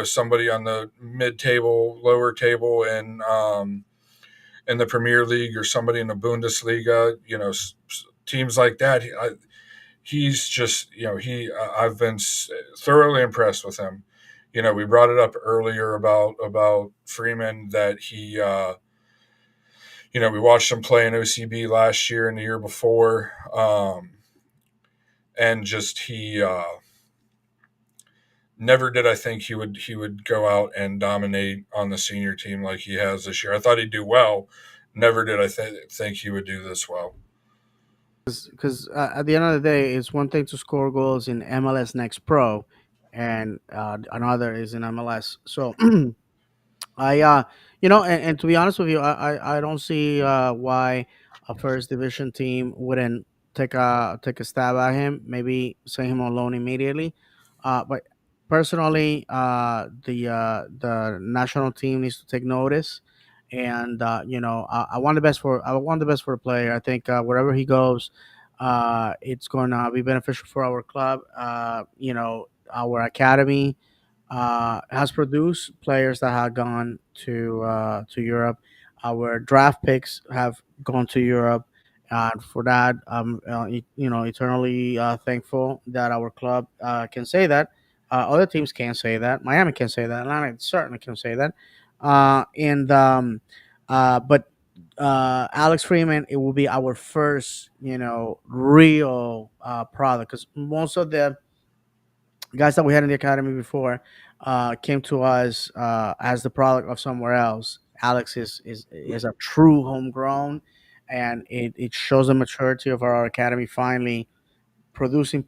somebody on the mid table, lower table, in the Premier League, or somebody in the Bundesliga. Teams like that. He's just, I've been thoroughly impressed with him. We brought it up earlier about Freeman, that he, we watched him play in OCB last year and the year before, and just he never did I think he would go out and dominate on the senior team like he has this year. I thought he'd do well. Never did I think he would do this well. Because at the end of the day, it's one thing to score goals in MLS Next Pro, and another is in MLS. So I and to be honest with you, I don't see why a first division team wouldn't take a stab at him. Maybe send him on loan immediately. But personally, the national team needs to take notice, and I want the best for the player. I think wherever he goes, it's going to be beneficial for our club. Our academy has produced players that have gone to Europe. Our draft picks have gone to Europe, and for that, eternally thankful that our club can say that. Other teams can't say that. Miami can say that. Atlanta certainly can say that. And but Alex Freeman, it will be our first, real product because most of the guys that we had in the academy before came to us as the product of somewhere else. Alex is a true homegrown, and it shows the maturity of our academy finally producing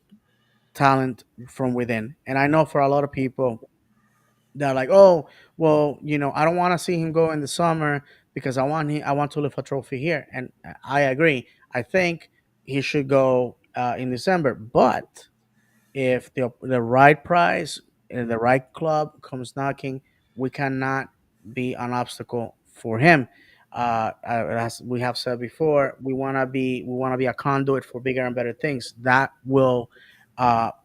talent from within. And I know for a lot of people, they're like, "Oh, well, I don't want to see him go in the summer because I want to lift a trophy here." And I agree. I think he should go in December, but if the right price and the right club comes knocking, we cannot be an obstacle for him. As we have said before, we want to be a conduit for bigger and better things that will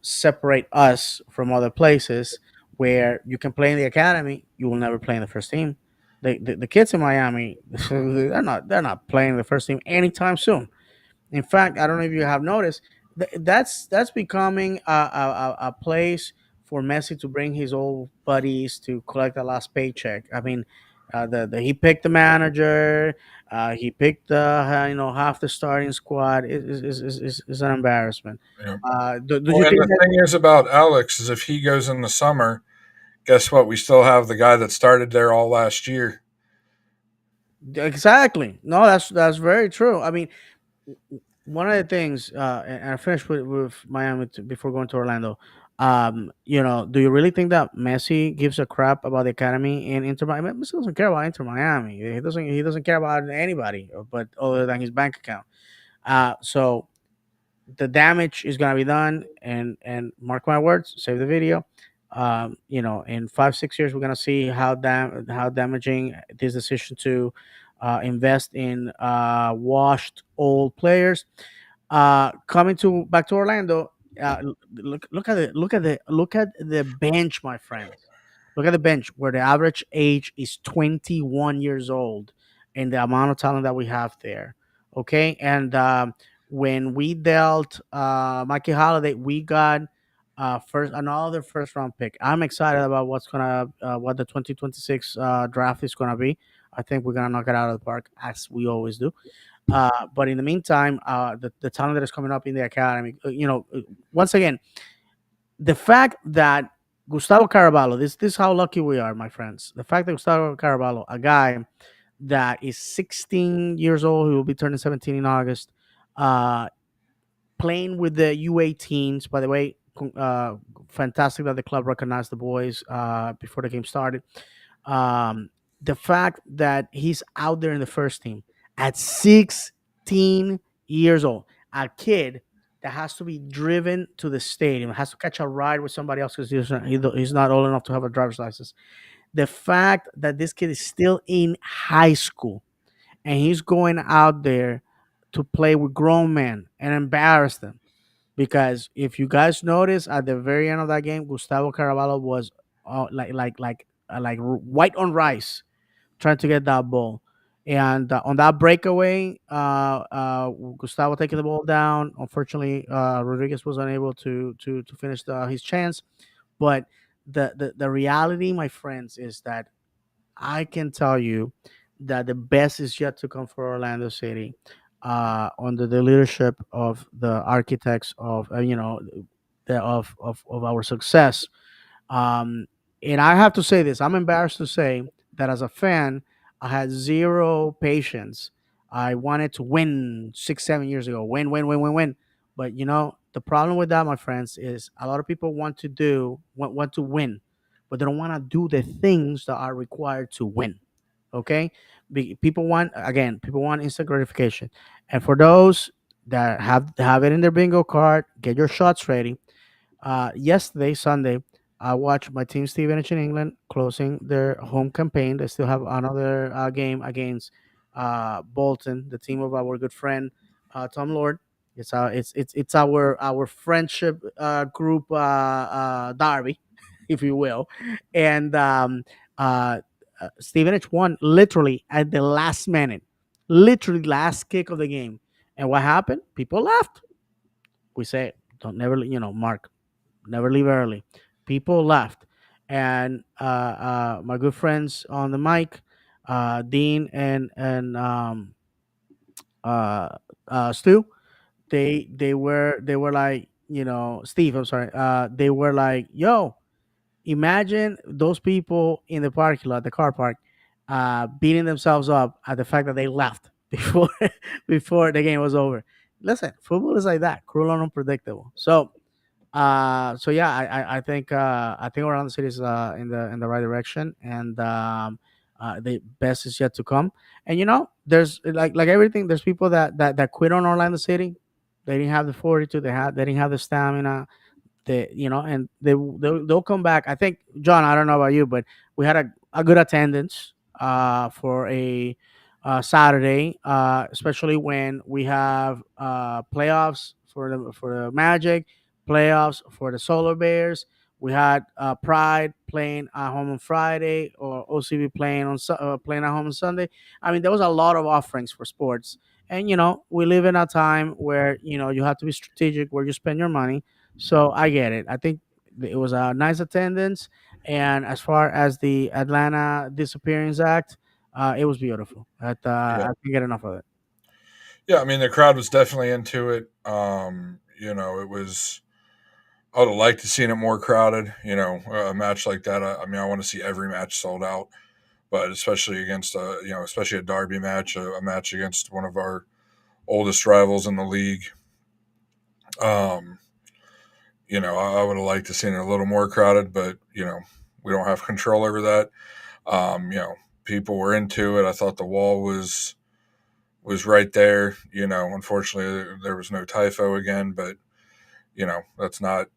separate us from other places where you can play in the academy, you will never play in the first team. The kids in Miami, they're not playing the first team anytime soon. In fact, I don't know if you have noticed, that's becoming a place for Messi to bring his old buddies to collect the last paycheck. I mean, he picked the manager, he picked half the starting squad. It's an embarrassment. You know? Do Well, you and think the thing is about Alex is if he goes in the summer, guess what? We still have the guy that started there all last year. exactly? No, that's very true. I mean, one of the things, and I finished with Miami before going to Orlando. Do you really think that Messi gives a crap about the academy in Inter Miami? Messi doesn't care about Inter Miami. He doesn't care about anybody, but other than his bank account. So the damage is gonna be done, and mark my words, save the video. In 5 6 years, we're gonna see how damaging this decision to invest in washed old players coming to back to Orlando. Look at the bench, my friends. Look at the bench where the average age is 21 years old, and the amount of talent that we have there. Okay, and when we dealt Mikey Holiday, we got first another first round pick. I'm excited about what the 2026 draft is gonna be. I think we're gonna knock it out of the park as we always do. But in the meantime, the talent that is coming up in the academy, once again, the fact that Gustavo Caraballo, this is how lucky we are, my friends. The fact that Gustavo Caraballo, a guy that is 16 years old, who will be turning 17 in August, uh, playing with the U18s. By the way, fantastic that the club recognized the boys before the game started. Um, the fact that he's out there in the first team at 16 years old, a kid that has to be driven to the stadium, has to catch a ride with somebody else because he's not old enough to have a driver's license. The fact that this kid is still in high school and he's going out there to play with grown men and embarrass them. Because if you guys notice at the very end of that game, Gustavo Caraballo was white on rice trying to get that ball. And on that breakaway, Gustavo taking the ball down. Unfortunately, Rodriguez was unable to finish his chance. But the reality, my friends, is that I can tell you that the best is yet to come for Orlando City under the leadership of the architects of of our success. Um, and I have to say this: I'm embarrassed to say that as a fan, I had zero patience. I wanted to win 6, 7 years ago, win, win, win, win, win. But the problem with that, my friends, is a lot of people want to win, but they don't want to do the things that are required to win. Okay, people want instant gratification, and for those that have it in their bingo card, get your shots ready. Yesterday, Sunday, I watched my team, Stevenage in England, closing their home campaign. They still have another game against Bolton, the team of our good friend Tom Lord. It's our friendship group derby, if you will, and uh, Stevenage won literally at the last minute, literally last kick of the game. And what happened? People left. We say, don't never, Mark, never leave early. People left, and my good friends on the mic, Dean and Stu, they were like, Steve. I'm sorry. They were like, yo, imagine those people in the parking lot, the car park, beating themselves up at the fact that they left before before the game was over. Listen, football is like that, cruel and unpredictable. So yeah, I think around the city is in the right direction, and the best is yet to come. And there's like everything. There's people that quit on Orlando City. They didn't have the fortitude. They didn't have the stamina. And they'll come back. I think, John, I don't know about you, but we had a good attendance for a Saturday, especially when we have playoffs for the Magic, playoffs for the Solar Bears. We had Pride playing at home on Friday, or OCB playing at home on Sunday. I mean, there was a lot of offerings for sports, and we live in a time where you have to be strategic where you spend your money. So I get it. I think it was a nice attendance, and as far as the Atlanta Disappearance Act, it was beautiful. Yeah. I can't get enough of it. Yeah, I mean the crowd was definitely into it. It was. I would have liked to seen it more crowded. A match like that. I mean, I want to see every match sold out, but especially against especially a derby match, a match against one of our oldest rivals in the league. Um, I would have liked to seen it a little more crowded, but we don't have control over that. People were into it. I thought the wall was right there. Unfortunately, there was no typho again, but that's not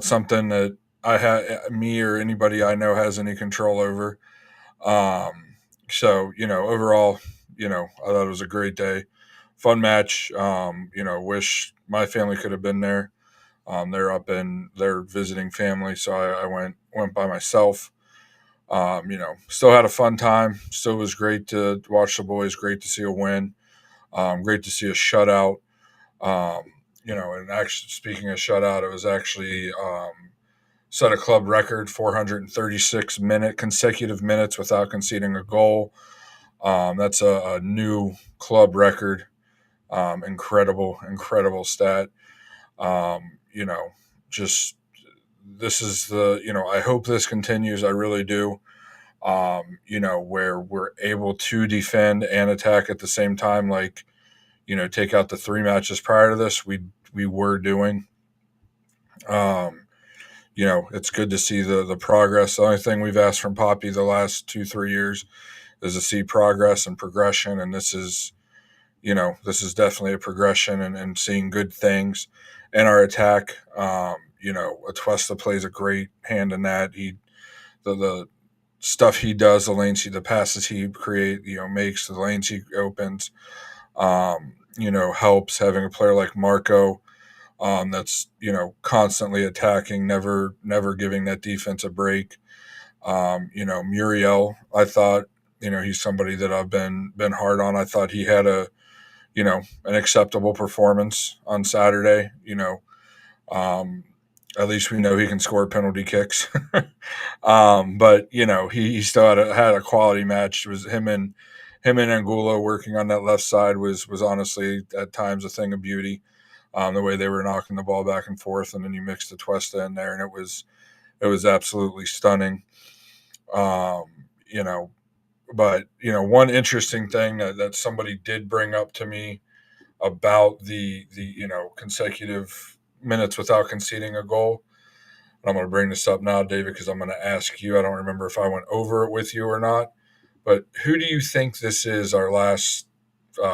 something that I had me or anybody I know has any control over. So overall, I thought it was a great day, fun match. Wish my family could have been there. They're visiting family, so I went by myself. Still had a fun time. Still was great to watch the boys. Great to see a win. Great to see a shutout. Um, and actually, speaking of shutout, it was actually set a club record 436 consecutive minutes without conceding a goal. That's a new club record. Incredible stat. Um, you know, just this is I hope this continues. I really do. Where we're able to defend and attack at the same time, like, take out the three matches prior to this, we were doing. Um, it's good to see the progress. The only thing we've asked from Poppy the last 2-3 years is to see progress and progression, and this is definitely a progression and seeing good things in our attack. Atuesta plays a great hand in that. The stuff he does, the passes he create, makes the lanes he opens, helps having a player like Marco, that's constantly attacking, never giving that defense a break. Muriel, I thought, he's somebody that I've been hard on. I thought he had an acceptable performance on Saturday. Um, at least we know he can score penalty kicks. But he still had a quality match. It was him and Angulo working on that left side was honestly at times a thing of beauty. The way they were knocking the ball back and forth, and then you mixed the Tuesta in there, and It was absolutely stunning. Um, you know, but one interesting thing that somebody did bring up to me about the consecutive minutes without conceding a goal. And I'm going to bring this up now, David, because I'm going to ask you. I don't remember if I went over it with you or not, but who do you think this is? Our last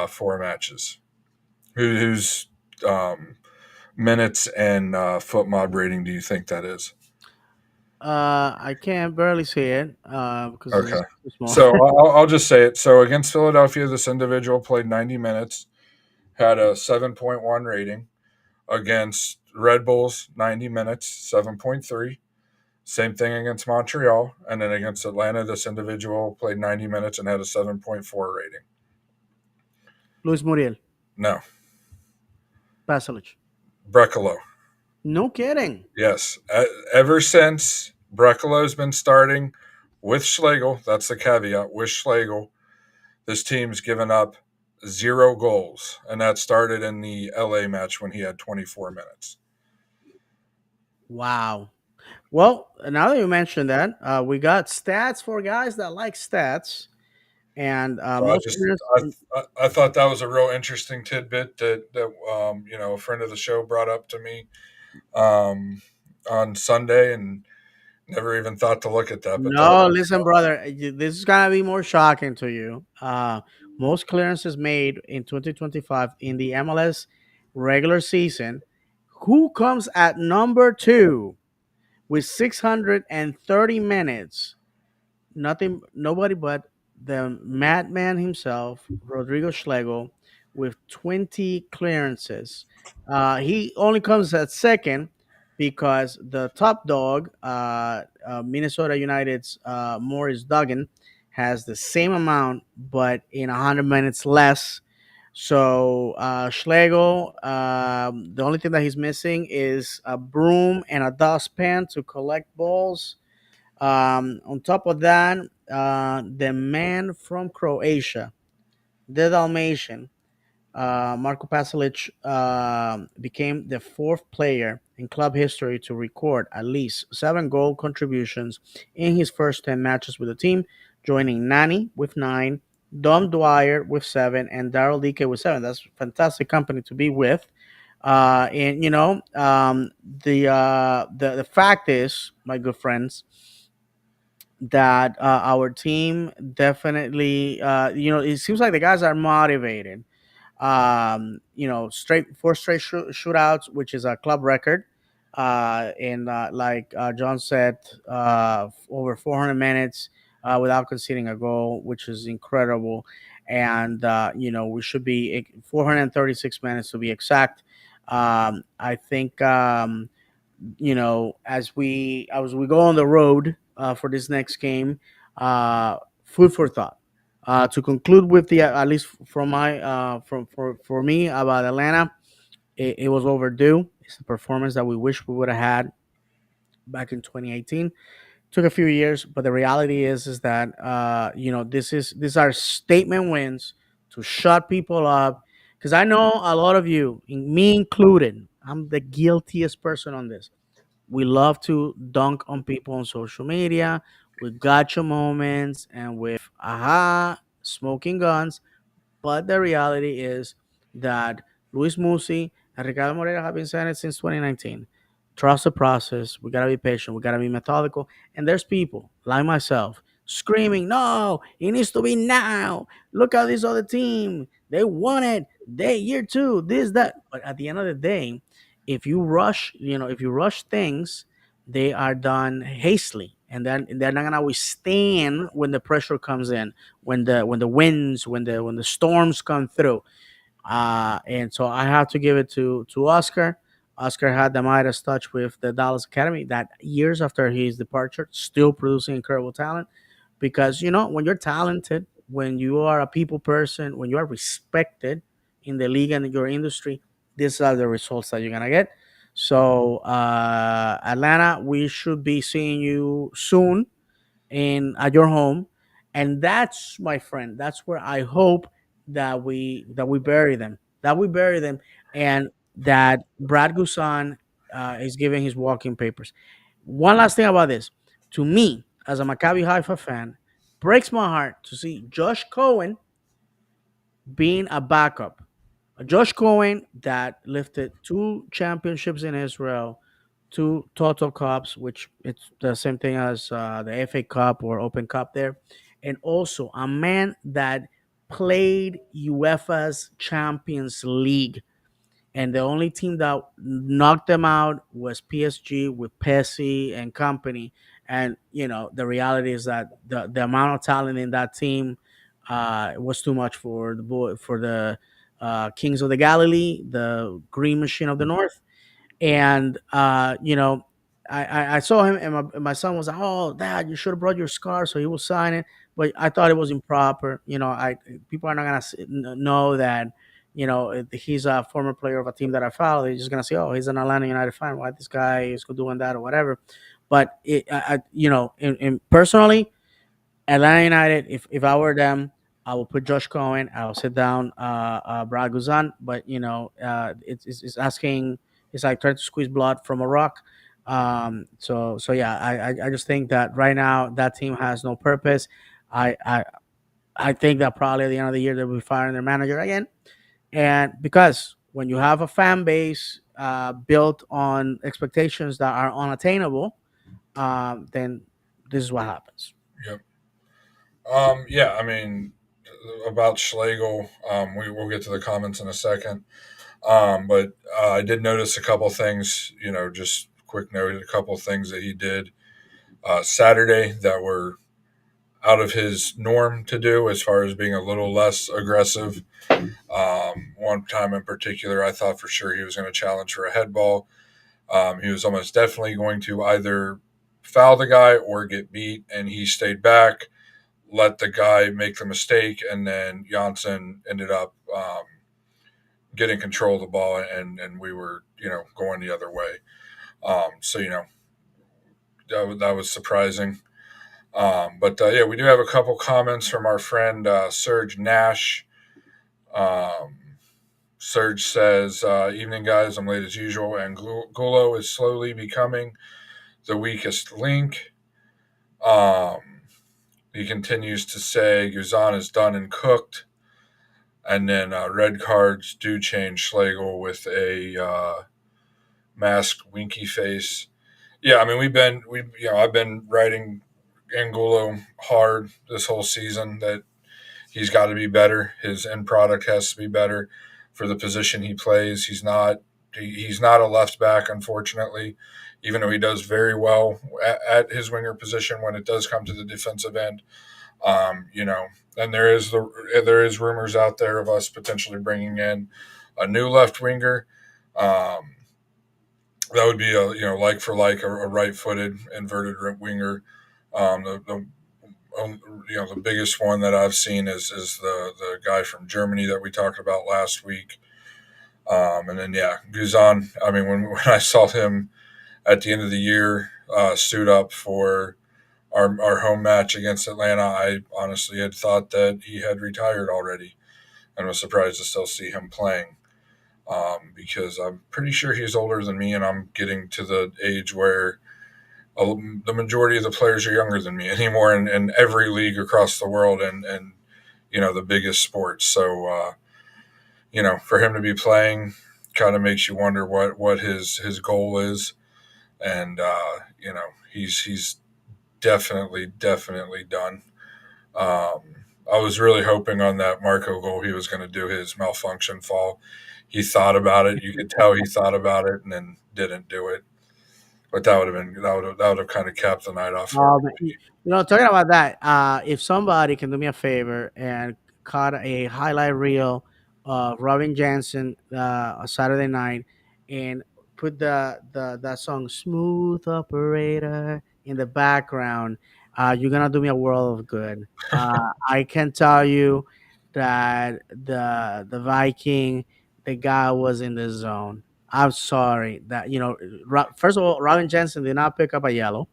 four matches. Whose minutes and foot mob rating do you think that is? I can barely see it because Okay. it's too small. So I'll just say it. So against Philadelphia, this individual played 90 minutes, had a 7.1 rating. Against Red Bulls, 90 minutes, 7.3. Same thing against Montreal. And then against Atlanta, this individual played 90 minutes and had a 7.4 rating. Luis Muriel, No, Pasalic. Brecalo. No kidding. Yes. Ever since Brecalo's been starting with Schlegel, that's the caveat, with Schlegel, this team's given up 0 goals. And that started in the LA match when he had 24 minutes. Wow. Well, now that you mentioned that, we got stats for guys that like stats, and So most players. I thought that was a real interesting tidbit that a friend of the show brought up to me um, on Sunday, and never even thought to look at that. But that No, listen, brother, this is gonna be more shocking to you. Most clearances made in 2025 in the MLS regular season. Who comes at number two with 630 minutes? Nothing, nobody but the madman himself, Rodrigo Schlegel, with 20 clearances. He only comes at second because the top dog, Minnesota United's Morris Duggan, has the same amount, but in 100 minutes less. So Schlegel, the only thing that he's missing is a broom and a dustpan to collect balls. On top of that, the man from Croatia, the Dalmatian, Marco Pasalic, became the fourth player in club history to record at least 7 goal contributions in his first 10 matches with the team, joining Nani with 9, Dom Dwyer with 7, and Daryl Dike with 7. That's fantastic company to be with. And the fact is, my good friends, that our team definitely, it seems like the guys are motivated. Straight four straight shootouts, which is a club record. And like John said, over 400 minutes without conceding a goal, which is incredible. And we should be 436 minutes to be exact. I think as we go on the road for this next game, food for thought. To conclude with the at least from my from for me about Atlanta, it was overdue. It's the performance that we wish we would have had back in 2018. Took a few years, but the reality is that these are statement wins to shut people up. Because I know a lot of you, me included, I'm the guiltiest person on this. We love to dunk on people on social media with gotcha moments and with smoking guns. But the reality is that Luis Musi and Ricardo Moreira have been saying it since 2019. Trust the process. We gotta be patient. We gotta be methodical. And there's people like myself screaming, "No, it needs to be now. Look at this other team. They won it. They year two. This that." But at the end of the day, if you rush things, they are done hastily, and then they're not gonna withstand when the pressure comes in, when the winds, when the storms come through. And so I have to give it to Oscar. Oscar had the Midas touch with the Dallas Academy that years after his departure, still producing incredible talent. Because when you're talented, when you are a people person, when you are respected in the league and your industry, these are the results that you're gonna get. So Atlanta, we should be seeing you soon in at your home, and that's, my friend, that's where I hope that we bury them, and that Brad Gusan is giving his walking papers. one last thing about this. To me, as a Maccabi Haifa fan, breaks my heart to see Josh Cohen being a backup. Josh Cohen that lifted two championships in Israel, two total cups, which it's the same thing as the FA Cup or Open Cup there, and also a man that played UEFA's Champions League, and the only team that knocked them out was PSG with Pessi and company. And the reality is that the amount of talent in that team was too much for the Kings of the Galilee, the Green Machine of the North. And I saw him, and my son was like, "Oh, Dad, you should have brought your scar so he will sign it." But I thought it was improper. I People are not gonna know that he's a former player of a team that I follow. They're just gonna say, "Oh, he's an Atlanta United fan. Why this guy is doing that or whatever." But personally, Atlanta United, if I were them, I will put Josh Cohen. I'll sit down Brad Guzan. But it's asking. It's like trying to squeeze blood from a rock. So yeah, I just think that right now that team has no purpose. I I I think that probably at the end of the year they'll be firing their manager again. And because when you have a fan base built on expectations that are unattainable, then this is what happens. Yep. Yeah, I mean, about Schlegel, we will get to the comments in a second. But I did notice a couple things, just quick note, a couple things that he did Saturday that were out of his norm to do as far as being a little less aggressive. One time in particular, I thought for sure he was going to challenge for a head ball. He was almost definitely going to either foul the guy or get beat, and he stayed back, let the guy make the mistake, and then Janssen ended up getting control of the ball, and we were going the other way. So that was surprising. But yeah, we do have a couple comments from our friend Serge Nash. Um, Serge says, "Evening guys, I'm late as usual, and Gulo is slowly becoming the weakest link." Um, he continues to say, "Guzan is done and cooked." And then red cards do change Schlegel with a masked winky face. Yeah, I mean I've been writing Angulo hard this whole season that he's got to be better. His end product has to be better for the position he plays. He's not a left back, unfortunately, even though he does very well at his winger position when it does come to the defensive end. And there is rumors out there of us potentially bringing in a new left winger. Um, that would be like for like a right-footed inverted winger. The the biggest one that I've seen is the guy from Germany that we talked about last week. And then yeah, Guzan. I mean, when I saw him at the end of the year suit up for our home match against Atlanta, I honestly had thought that he had retired already, and was surprised to still see him playing. Because I'm pretty sure he's older than me, and I'm getting to the age where the majority of the players are younger than me anymore in every league across the world, and the biggest sports. So for him to be playing kind of makes you wonder what his goal is, and he's definitely done. Um, I was really hoping on that Marco goal he was going to do his malfunction fall. He thought about it. You could tell he thought about it and then didn't do it. But that would have kind of capped the night off for You talking about that, if somebody can do me a favor and cut a highlight reel of Robin Jansen on Saturday night and put that song "Smooth Operator" in the background, you're gonna do me a world of good. I can tell you that the Viking, the guy was in the zone. I'm sorry that first of all, Robin Jansen did not pick up a yellow.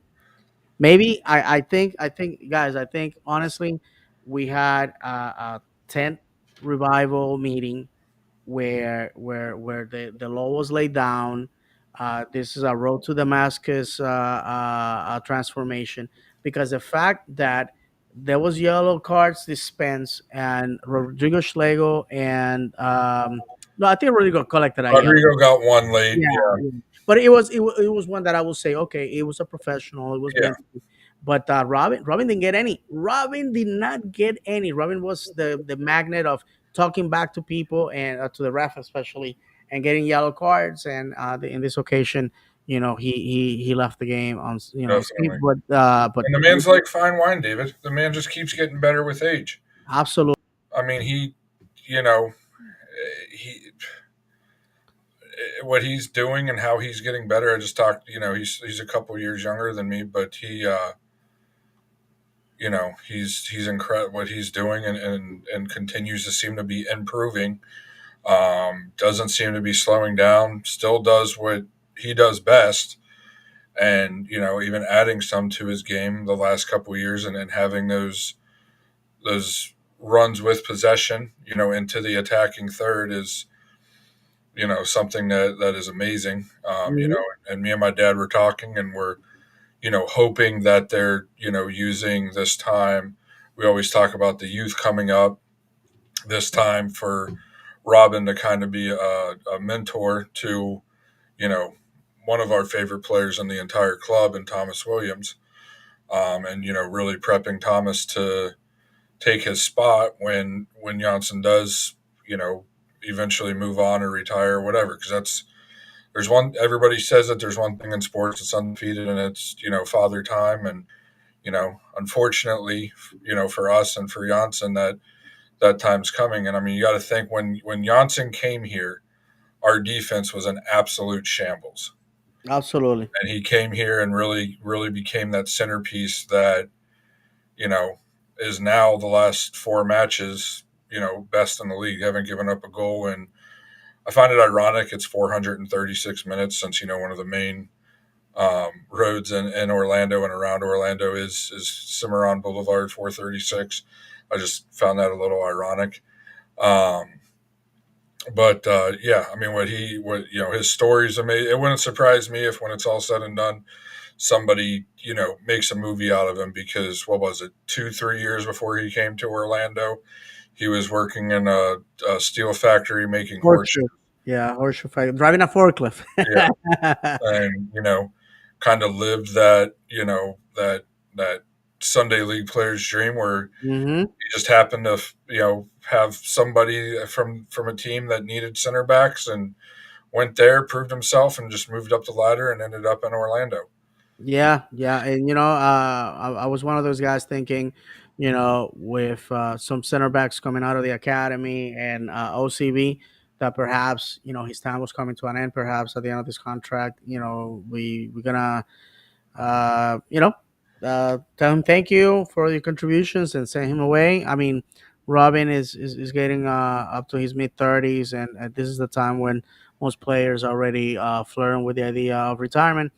Maybe I think guys, I think honestly we had a tent revival meeting where the law was laid down. This is a road to Damascus transformation, because the fact that there was yellow cards dispensed and Rodrigo Schlegel and no, I think Rodrigo collected a yellow. Rodrigo got one late. Yeah, Yeah, yeah. But it was one that I will say, okay, it was a professional. It was yeah. meant to be. But Robin didn't get any. Robin did not get any. Robin was the magnet of talking back to people and to the ref especially, and getting yellow cards. And in this occasion, he left the game on Definitely. but And the man's like fine wine, David. The man just keeps getting better with age. absolutely, I mean, you know, he what he's doing and how he's getting better. I just talked. He's a couple years younger than me, but he's incredible what he's doing, and continues to seem to be improving. Doesn't seem to be slowing down. Still does what he does best, and even adding some to his game the last couple years, and having those runs with possession, into the attacking third is something that is amazing. Mhm. And me and my dad were talking, and we're hoping that they're using this time. We always talk about the youth coming up, this time for Robin to kind of be a mentor to you know one of our favorite players in the entire club, and Thomas Williams, and really prepping Thomas to take his spot when Janssen does eventually move on or retire or whatever. Because there's one, everybody says that there's one thing in sports that's undefeated, and it's father time. And unfortunately, for us and for Janssen, that time's coming. And I mean, you got to think, when Janssen came here, our defense was an absolute shambles, Absolutely, and he came here and really really became that centerpiece that you know is now the last four matches best in the league. Haven't given up a goal, and I find it ironic it's 436 minutes, since one of the main roads in Orlando and around Orlando is Cimarron Boulevard 436. I just found that a little ironic. Um, but yeah, I mean, what his stories. I mean, it wouldn't surprise me if, when it's all said and done, somebody makes a movie out of him, because what was it, 2-3 years before he came to Orlando, he was working in a steel factory making horseshoes. horseshoe. Yeah, horseshoe fight, driving a forklift. Yeah, and kind of lived that Sunday league player's dream, where Hmm. he just happened to have somebody from a team that needed center backs, and went there, proved himself, and just moved up the ladder and ended up in Orlando. Yeah, yeah, and I was one of those guys thinking, with some center backs coming out of the academy and OCB, that perhaps his time was coming to an end. Perhaps at the end of this contract, we're gonna you know, tell him thank you for your contributions and send him away. I mean, Robin is getting up to his mid 30s, and this is the time when most players are already flirting with the idea of retirement.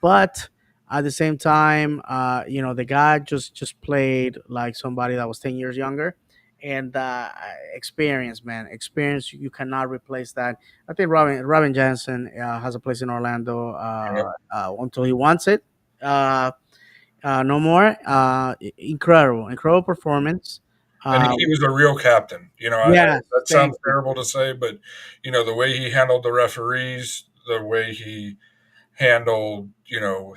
But at the same time, the guy just played like somebody that was 10 years younger. And experience, man, experience. You cannot replace that. I think Robin Jansen has a place in Orlando until he wants it. Uh, no more. Incredible performance. And Uh, he was a real captain. yes, That thank sounds you. terrible to say, but the way he handled the referees, the way he handled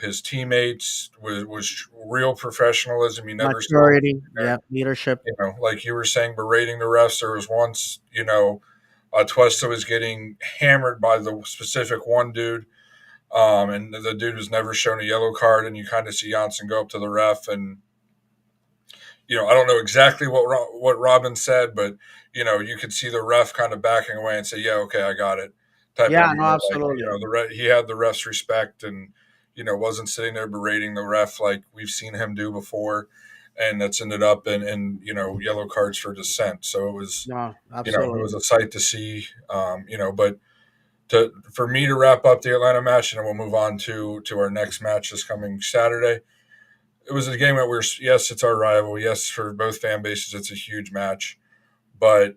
his teammates, was real professionalism. You never saw him Maturity, there, yeah, leadership. like you were saying, berating the refs. There was once, Tuesta was getting hammered by the specific one dude, and the dude was never shown a yellow card, and you kind of see Janssen go up to the ref, and I don't know exactly what Robin said, but you could see the ref kind of backing away and say, "Yeah, okay, I got it," type of Yeah, no, deal. Like, absolutely. he had the ref's respect, and wasn't sitting there berating the ref like we've seen him do before, and that's ended up in yellow cards for dissent. So it was No, it was absolutely. a sight to see. But for me to wrap up the Atlanta match, and then we'll move on to our next match this coming Saturday. It was a game that yes, it's our rival. Yes, for both fan bases, it's a huge match. But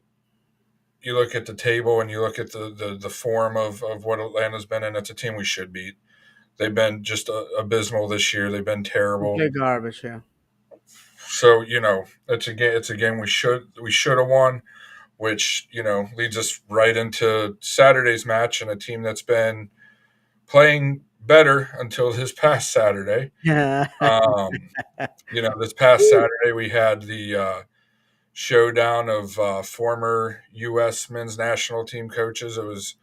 you look at the table and you look at the form of what Atlanta's been in. It's a team we should beat. They've been just abysmal this year. They've been terrible. Complete garbage. Yeah. So it's a game we should have won, which leads us right into Saturday's match and a team that's been playing better until this past Saturday. Yeah. Um, this past Saturday we had the showdown of former U.S. men's national team coaches. It was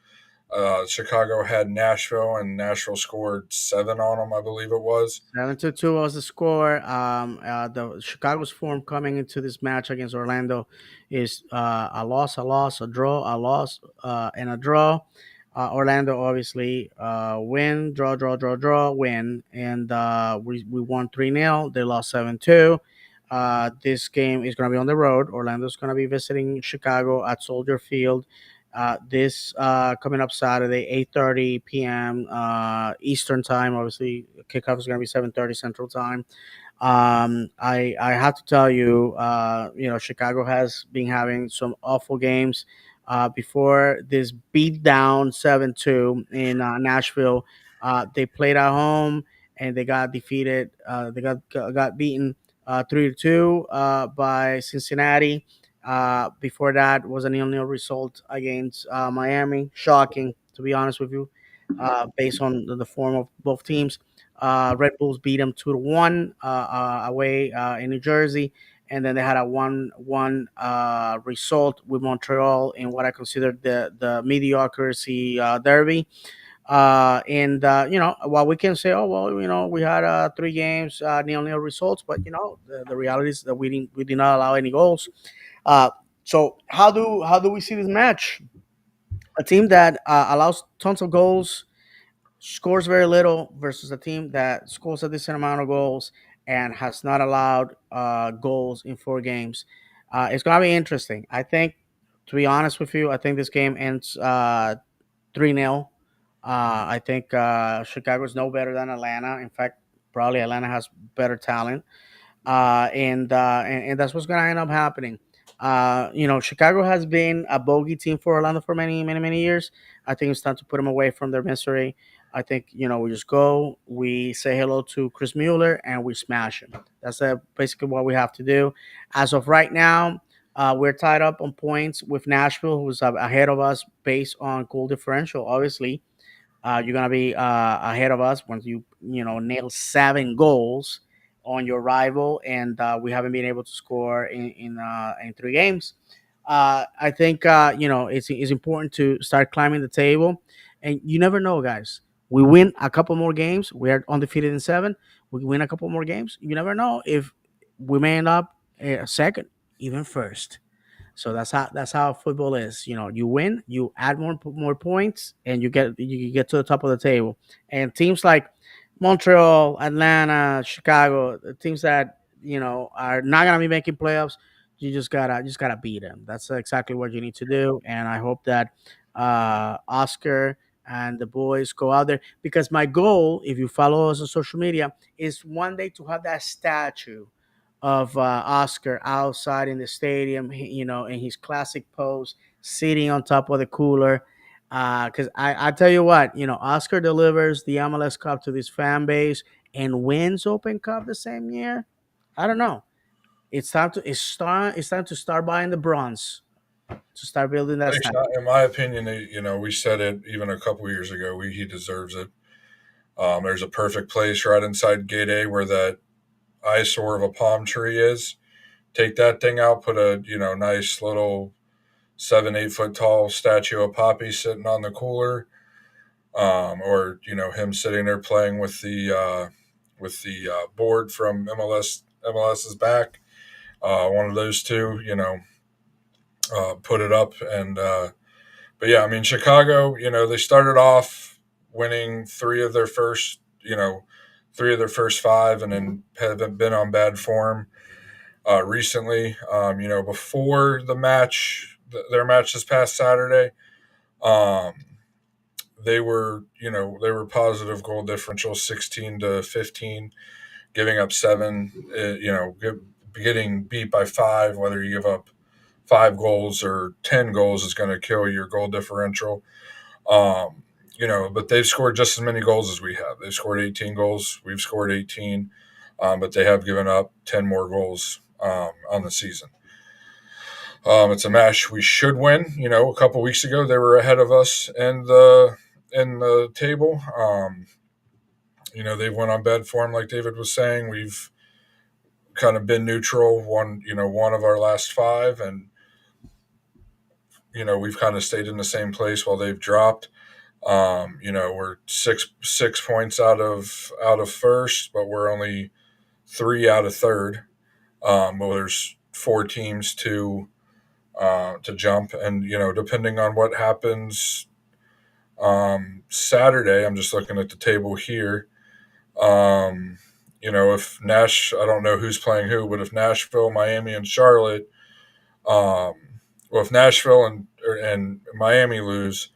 Chicago had Nashville, and Nashville scored 7 on them, I believe it was. 7-2 was the score. The Chicago's form coming into this match against Orlando is a loss, a draw, a loss, and a draw. Orlando obviously win, draw, win, and we won 3-0. They lost 7-2. This game is going to be on the road. Orlando's going to be visiting Chicago at Soldier Field. This coming up Saturday, 8:30 p.m. Eastern time. Obviously, kickoff is going to be 7:30 Central time. I have to tell you, Chicago has been having some awful games. Before this beat down 7-2 in Nashville, they played at home and they got defeated. They got beaten 3-2 by Cincinnati. Before that was a nil-nil result against Miami. Shocking, to be honest with you, based on the form of both teams. Red Bulls beat them 2-1 away in New Jersey, and then they had a 1-1 result with Montreal in what I consider the mediocrity derby. And while we can say, oh well, we had 3 games nil-nil results, but the reality is that we did not allow any goals. Uh, so how do we see this match? A team that allows tons of goals, scores very little, versus a team that scores a decent amount of goals and has not allowed goals in 4 games. It's gonna be interesting. I think, to be honest with you, I think this game ends 3-0. I think Chicago's no better than Atlanta. In fact, probably Atlanta has better talent, and that's what's going to end up happening. Chicago has been a bogey team for Orlando for many, many, many years. I think it's time to put them away from their misery. I think we just go, we say hello to Chris Mueller, and we smash him. That's basically what we have to do. As of right now, we're tied up on points with Nashville, who's ahead of us based on goal differential. Obviously, you're gonna be ahead of us once you nail 7 goals on your rival, and we haven't been able to score in 3 games. I think it's important to start climbing the table, and you never know, guys. We win a couple more games. We are undefeated in 7. We win a couple more games. You never know if we may end up second, even first. So that's how football is. You win, you add more points, and you get to the top of the table. And teams like Montreal, Atlanta, Chicago, the teams that are not gonna be making playoffs, you just gotta beat them. That's exactly what you need to do. And I hope that Oscar and the boys go out there, because my goal, if you follow us on social media, is one day to have that statue of Oscar outside in the stadium, in his classic pose, sitting on top of the cooler. Because I tell you what, Oscar delivers the MLS Cup to this fan base and wins Open Cup the same year. I don't know. It's time to start buying the bronze, to start building that statue. In my opinion, we said it even a couple years ago. He deserves it. There's a perfect place right inside Gate A where that eyesore of a palm tree is. Take that thing out, put a nice little 7-8 foot tall statue of Poppy sitting on the cooler, or him sitting there playing with the board from MLS's back. One of those two, put it up. And but yeah, I mean, Chicago, they started off winning three of their first 5, and then have been on bad form recently. Before their match this past Saturday, um, they were positive goal differential 16-15, giving up 7. Getting beat by 5, whether you give up 5 goals or 10 goals is going to kill your goal differential. Um, but they've scored just as many goals as we have. They've scored 18 goals. We've scored 18, but they have given up 10 more goals on the season. It's a match we should win. A couple weeks ago they were ahead of us in the table. They went on bad form, like David was saying. We've kind of been neutral one of our last five, and we've kind of stayed in the same place while they've dropped. We're six points out of first, but we're only 3 out of third. Well, there's 4 teams to jump, and depending on what happens Saturday, I'm just looking at the table here. If I don't know who's playing who, but if Nashville, Miami, and Charlotte, um, well, if Nashville and Miami lose,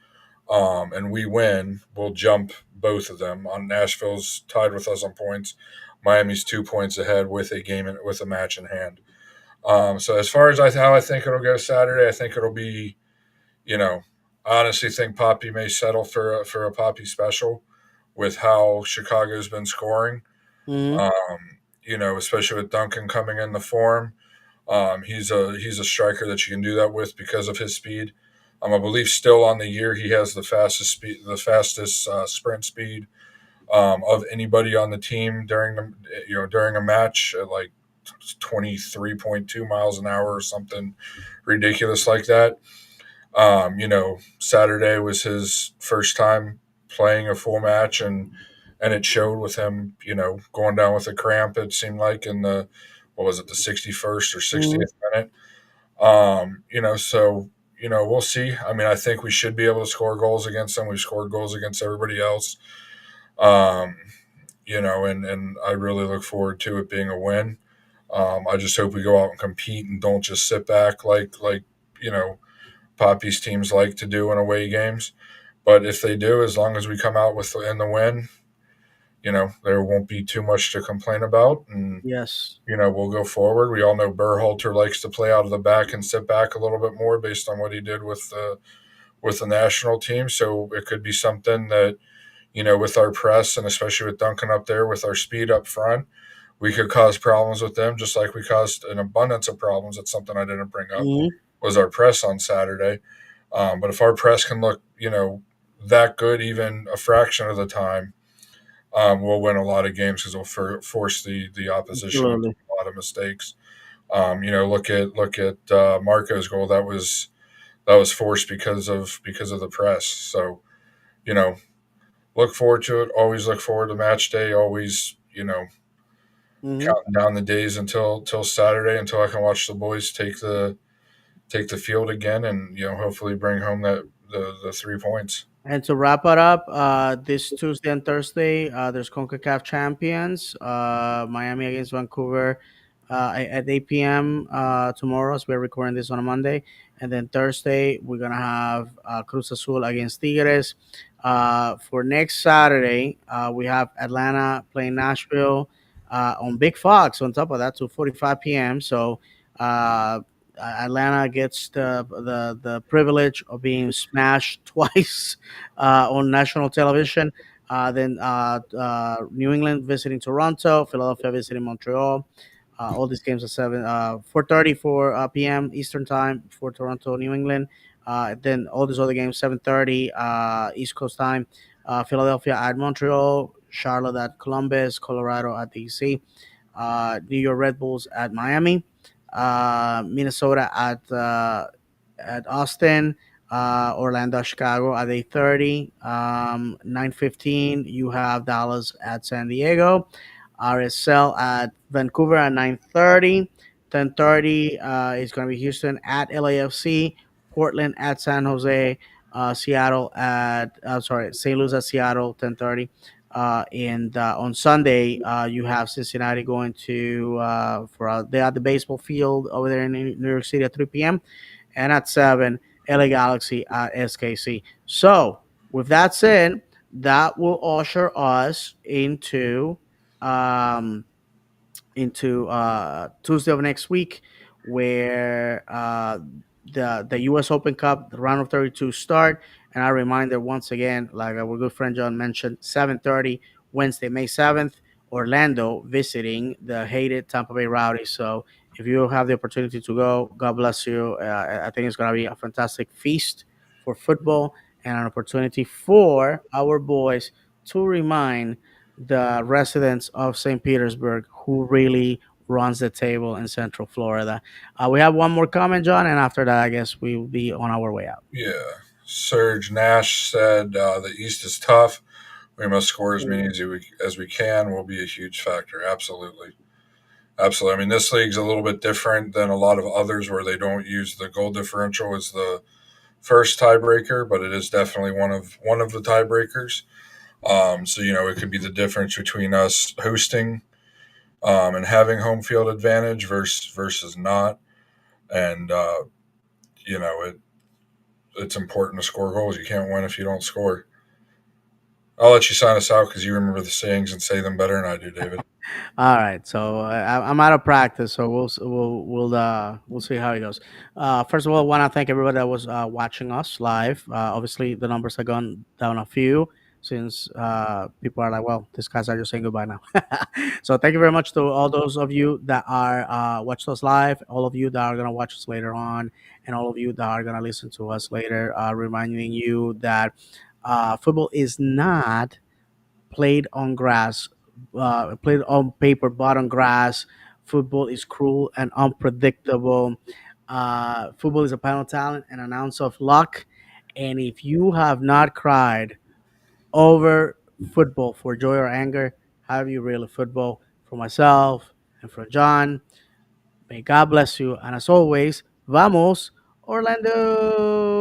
and we win, we'll jump both of them. On Nashville's tied with us on points. Miami's 2 points ahead with a match in hand. So as far as how I think it'll go Saturday, I think it'll be, you know, I honestly think Poppy may settle for a Poppy special with how Chicago's been scoring. Hmm. Especially with Duncan coming in the form. He's a striker that you can do that with because of his speed. I believe still on the year he has the fastest sprint speed of anybody on the team during a match at like 23.2 miles an hour or something ridiculous like that. Saturday was his first time playing a full match, and it showed with him, going down with a cramp. It seemed like in the what was it, the 61st or Hmm. 60th minute. So we'll see. I mean, I think we should be able to score goals against them. We've scored goals against everybody else. Um, and I really look forward to it being a win. I just hope we go out and compete and don't just sit back like you know Poppy's teams like to do in away games. But if they do, as long as we come out in the win, there won't be too much to complain about, and Yes. we'll go forward. We all know Berhalter likes to play out of the back and sit back a little bit more based on what he did with the national team. So it could be something that with our press and especially with Duncan up there with our speed up front, we could cause problems with them, just like we caused an abundance of problems. That's something I didn't bring up Hmm. was our press on Saturday. But if our press can look, that good, even a fraction of the time, we'll win a lot of games because we'll force the opposition into Absolutely. a lot of mistakes. Look at Marco's goal. That was forced because of the press. So you know, look forward to it. Always look forward to match day. Always Hmm. counting down the days until Saturday until I can watch the boys take the field again and hopefully bring home the 3 points. And to wrap it up, this Tuesday and Thursday, there's CONCACAF Champions, Miami against Vancouver at 8 p.m. Tomorrow. So we're recording this on a Monday. And then Thursday, we're going to have Cruz Azul against Tigres. For next Saturday, we have Atlanta playing Nashville on Big Fox. On top of that, 2:45 p.m. So uh, Atlanta gets the privilege of being smashed twice on national television. Then New England visiting Toronto, Philadelphia visiting Montreal. All these games at 4:30 for p.m. Eastern time for Toronto, New England. Then all these other games 7:30 East Coast time. Philadelphia at Montreal, Charlotte at Columbus, Colorado at DC, New York Red Bulls at Miami, Minnesota at Austin, Orlando, Chicago at 8:30. 9:15, you have Dallas at San Diego, RSL at Vancouver at 9:30. 10:30 is going to be Houston at LAFC, Portland at San Jose, Seattle at sorry, St. Louis at Seattle 10:30. And on Sunday, you have Cincinnati going to they at the baseball field over there in New York City at 3 p.m. And at 7, LA Galaxy at SKC. So, with that said, that will usher us um, into Tuesday of next week, where the U.S. Open Cup, the round of 32 start. And I reminder once again, like our good friend John mentioned, 7:30 Wednesday, May 7th, Orlando visiting the hated Tampa Bay Rowdies. So if you have the opportunity to go, God bless you. I think it's going to be a fantastic feast for football and an opportunity for our boys to remind the residents of St. Petersburg who really runs the table in Central Florida. We have one more comment, John, and after that, I guess we will be on our way out. Yeah. Serge Nash said the East is tough. We must score as many as we can. Will be a huge factor. Absolutely. Absolutely. I mean, this league's a little bit different than a lot of others where they don't use the goal differential as the first tiebreaker, but it is definitely one of the tiebreakers. So it could be the difference between us hosting and having home field advantage versus not. And it's important to score goals. You can't win if you don't score. I'll let you sign us out because you remember the sayings and say them better than I do, David. All right, so I'm out of practice, so we'll see how it goes. First of all, I want to thank everybody that was watching us live. Obviously, the numbers have gone down a few since people are like, "Well, these guys are just saying goodbye now." So thank you very much to all those of you that are watched us live, all of you that are gonna watch us later on, and all of you that are gonna listen to us later. Reminding you that football is not played on grass, played on paper, but on grass. Football is cruel and unpredictable. Football is a panel talent and an ounce of luck. And if you have not cried over football for joy or anger, have you really football? For myself and for John, may God bless you. And as always, vamos, Orlando!